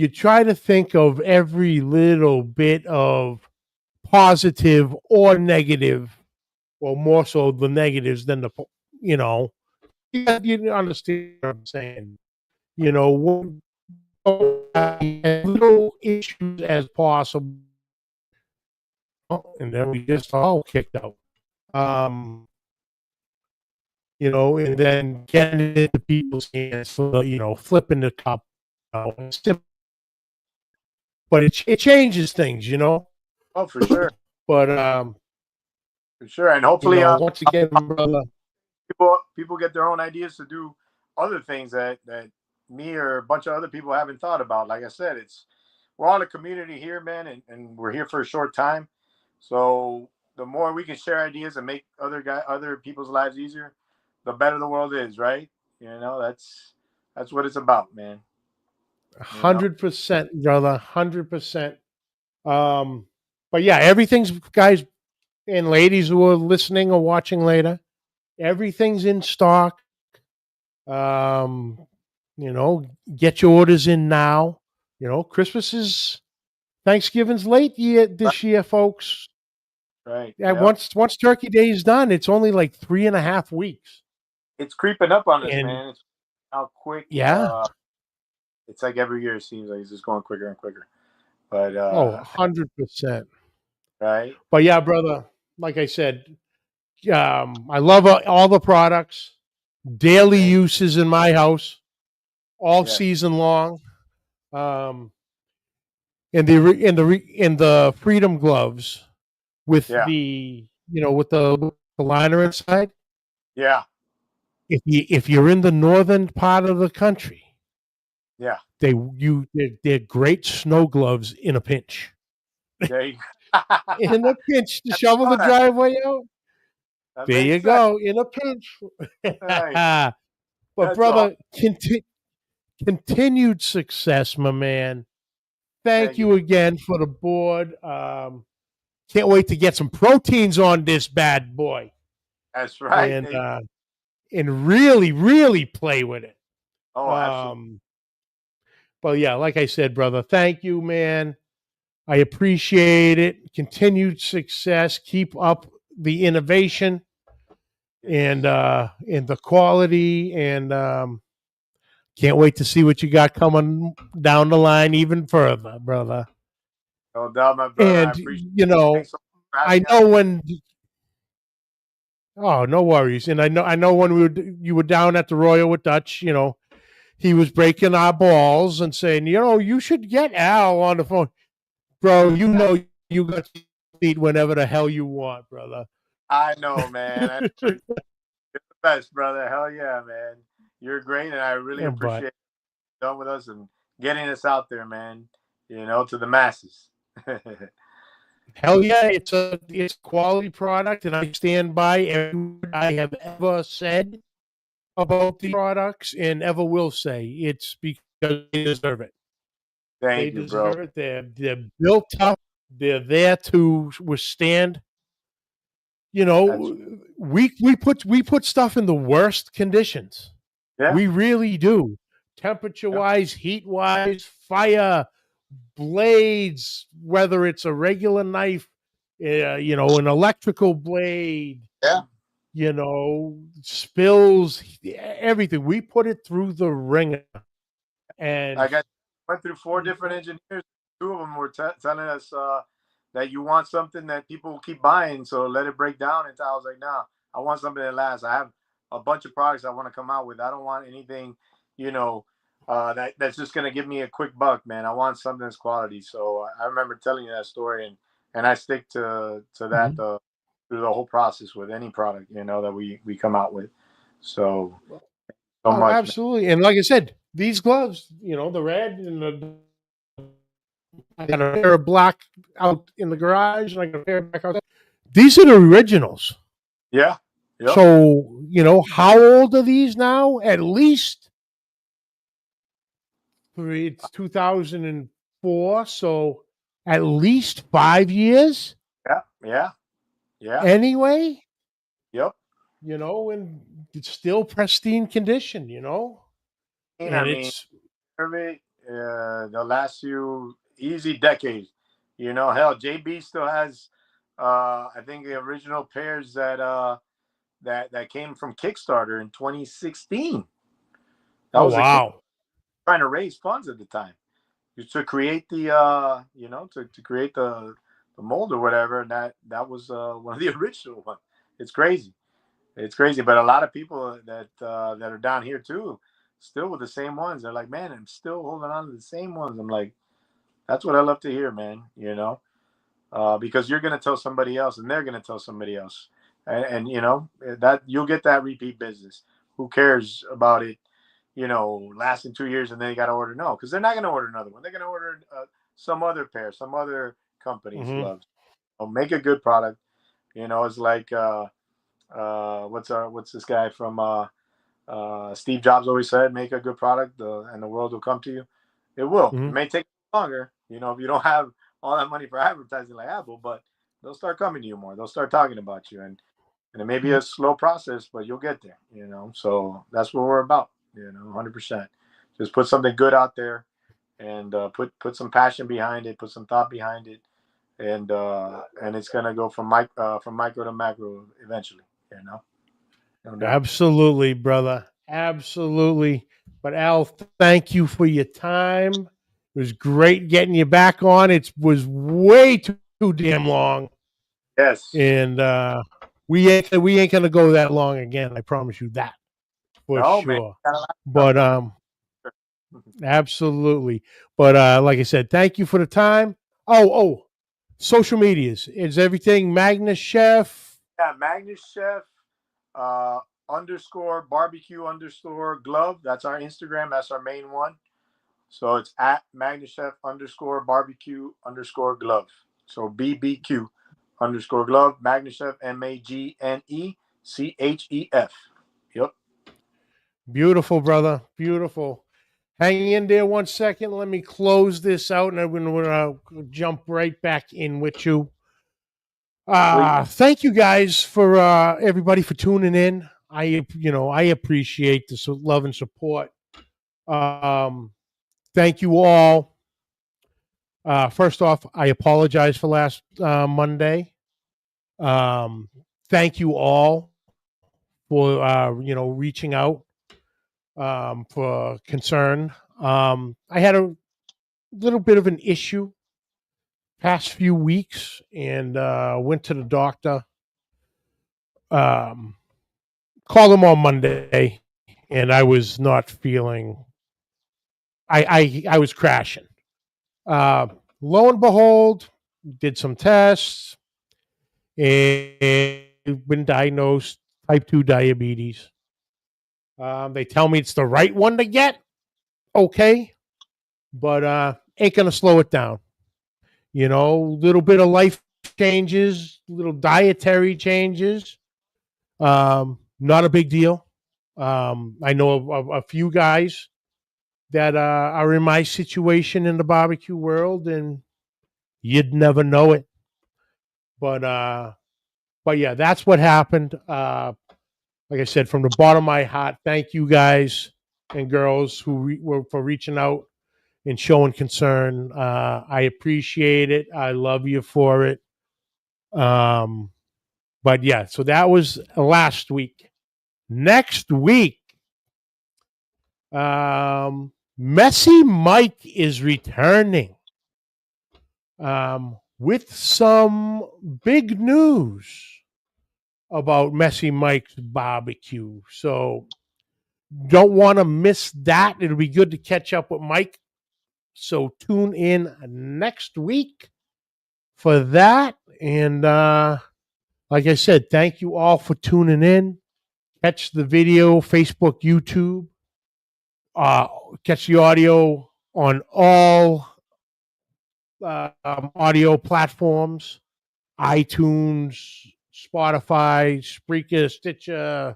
Speaker 1: try to think of every little bit of positive or negative, or more so the negatives than you understand what I'm saying. As little issues as possible, and then we just all kicked out. and then getting it into people's hands for, flipping the cup. It's simple, but it changes things.
Speaker 2: Oh, for sure,
Speaker 1: But,
Speaker 2: for sure, and hopefully,
Speaker 1: once again, brother.
Speaker 2: people get their own ideas to do other things that me or a bunch of other people haven't thought about. Like I said, we're all a community here, man, and we're here for a short time. So the more we can share ideas and make other people's lives easier, the better the world is, right? That's what it's about, man.
Speaker 1: 100%, brother. 100%. But yeah, everything's, guys and ladies who are listening or watching later, everything's in stock. Um, get your orders in now. Thanksgiving's late this year, folks.
Speaker 2: Right.
Speaker 1: Yeah,
Speaker 2: Yeah.
Speaker 1: once Turkey Day is done, it's only like 3.5 weeks.
Speaker 2: It's creeping up on us,
Speaker 1: And
Speaker 2: man. It's how quick.
Speaker 1: yeah,
Speaker 2: It's like every year it seems like it's just going quicker and quicker. But
Speaker 1: 100%.
Speaker 2: right.
Speaker 1: But yeah, brother, like I said, I love all the products. Daily
Speaker 2: Thank
Speaker 1: uses in my house, all
Speaker 2: Yes.
Speaker 1: season long. Um, in the Freedom gloves with
Speaker 2: Yeah.
Speaker 1: the liner inside.
Speaker 2: Yeah.
Speaker 1: If you're in the northern part of the country,
Speaker 2: Yeah.
Speaker 1: they're great snow gloves in a pinch.
Speaker 2: There you
Speaker 1: In a pinch to shovel
Speaker 2: Oh,
Speaker 1: the driveway out.
Speaker 2: that
Speaker 1: There
Speaker 2: makes
Speaker 1: you
Speaker 2: sense.
Speaker 1: go, in a pinch.
Speaker 2: Right.
Speaker 1: But
Speaker 2: That's all.
Speaker 1: brother, continued success, my man. Thank
Speaker 2: Thank you.
Speaker 1: you again for the board. Can't wait to get some proteins on this bad boy,
Speaker 2: That's right.
Speaker 1: and really, really play with it.
Speaker 2: Oh, absolutely.
Speaker 1: Um, but yeah, like I said, brother, thank you, man. I appreciate it. Continued success. Keep up the innovation
Speaker 2: Yes.
Speaker 1: and the quality, and can't wait to see what you got coming down the line even further, brother.
Speaker 2: No doubt, my brother. I
Speaker 1: And
Speaker 2: appreciate it. Thanks so much for having
Speaker 1: I
Speaker 2: me on.
Speaker 1: know when. Oh, no worries. And I know when you were down at the Royal with Dutch, he was breaking our balls and saying, you should get Al on the phone, bro. You got to eat whenever the hell you want, brother.
Speaker 2: I know, man. You're the best, brother. Hell yeah, man. You're great, and I really
Speaker 1: Yeah, but
Speaker 2: appreciate you done with us and getting us out there, man. To the masses.
Speaker 1: hell yeah, it's a quality product, and I stand by every word I have ever said about the products and ever will say. It's because they deserve it. They
Speaker 2: Thank you, bro.
Speaker 1: deserve it. They're built up. They're there to withstand.
Speaker 2: That's
Speaker 1: We put stuff in the worst conditions.
Speaker 2: Yeah,
Speaker 1: We really do. Temperature
Speaker 2: yeah,
Speaker 1: wise, heat wise, fire, blades, whether it's a regular knife, an electrical blade,
Speaker 2: yeah.
Speaker 1: spills, everything. We put it through the ringer.
Speaker 2: I
Speaker 1: And
Speaker 2: went through four different engineers. Two of them were telling us that you want something that people keep buying, so let it break down. And I was like, nah, I want something that lasts. I have a bunch of products I want to come out with. I don't want anything, that's just gonna give me a quick buck, man. I want something that's quality. So I remember telling you that story, and I stick to that
Speaker 1: Mhm.
Speaker 2: through the whole process with any product that we come out with. So
Speaker 1: Oh,
Speaker 2: much, man.
Speaker 1: absolutely. And like I said, these gloves, the red and I got a pair of black out in the garage, and I got a pair back outside. These are the originals.
Speaker 2: Yeah. Yep.
Speaker 1: So, how old are these now? At least it's 2004. So, at least 5 years
Speaker 2: Yeah. Yeah. Yeah.
Speaker 1: anyway,
Speaker 2: Yep.
Speaker 1: and it's still pristine condition,
Speaker 2: I
Speaker 1: and
Speaker 2: mean,
Speaker 1: it's,
Speaker 2: survey the last few easy decades. Hell, JB still has I think the original pairs that came from Kickstarter in 2016. That
Speaker 1: oh,
Speaker 2: was a kick
Speaker 1: wow.
Speaker 2: trying to raise funds at the time to create the to create the mold or whatever, and that was one of the original ones. It's crazy. It's crazy, but a lot of people that are down here too, still with the same ones. They're like, man, I'm still holding on to the same ones. I'm like, that's what I love to hear, man. Because you're gonna tell somebody else, and they're gonna tell somebody else, and that you'll get that repeat business. Who cares about it? Lasting 2 years and then you got to order. No, because they're not gonna order another one. They're gonna order some other pair, some other company's
Speaker 1: Mm-hmm.
Speaker 2: gloves. Make a good product. It's like what's this guy from Steve Jobs always said, make a good product, and the world will come to you. It will. It
Speaker 1: Mm-hmm.
Speaker 2: may take longer, if you don't have all that money for advertising like Apple, but they'll start coming to you more. They'll start talking about you, and it may be a slow process, but you'll get there. So that's what we're about. 100%. Just put something good out there, and put some passion behind it, put some thought behind it, and it's gonna go from micro to macro eventually. No doubt.
Speaker 1: Absolutely, brother. Absolutely. But Al, thank you for your time. It was great getting you back on. It was way too damn long,
Speaker 2: Yes.
Speaker 1: and we ain't gonna go that long again. I promise you that for
Speaker 2: No, man.
Speaker 1: sure.
Speaker 2: Got a lot of stuff,
Speaker 1: But
Speaker 2: man.
Speaker 1: absolutely. But like I said, thank you for the time. Oh, social medias. Is everything MagneChef?
Speaker 2: Yeah, MagneChef uh, underscore barbecue underscore glove. That's our Instagram. That's our main one. So it's at MagneChef underscore barbecue underscore glove. So BBQ underscore glove. MagneChef MAGNECHEF. Yep.
Speaker 1: Beautiful, brother. Beautiful. Hang in there 1 second. Let me close this out, and I'm going to jump right back in with you.
Speaker 2: Sweet.
Speaker 1: Thank you guys for everybody for tuning in. I appreciate the love and support. Thank you all. First off, I apologize for last Monday. Um, Thank you all for reaching out for concern. I had a little bit of an issue past few weeks and went to the doctor. Um, Called him on Monday, and I was not feeling. I was crashing. Uh, Lo and behold, did some tests and been diagnosed type 2 diabetes. They tell me it's the right one to get. Okay, but ain't gonna slow it down. Little bit of life changes, little dietary changes. Not a big deal. I know of a few guys that are in my situation in the barbecue world, and you'd never know it. But yeah, that's what happened. Like I said, from the bottom of my heart, thank you guys and girls who were for reaching out and showing concern. I appreciate it. I love you for it. But yeah, so that was last week. Next week, Messy Mike is returning with some big news about Messy Mike's barbecue. So don't want to miss that. It'll be good to catch up with Mike. So tune in next week for that. And like I said, thank you all for tuning in. Catch the video, Facebook, YouTube. Catch the audio on all audio platforms: iTunes, Spotify, Spreaker, Stitcher,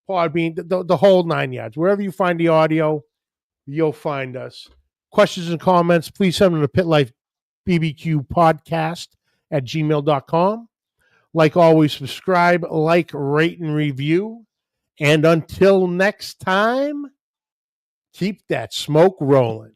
Speaker 1: Podbean, the whole 9 yards. Wherever you find the audio, you'll find us. Questions and comments, please send them to Pit Life BBQ Podcast at gmail.com. Like always, subscribe, like, rate, and review. And until next time, keep that smoke rolling.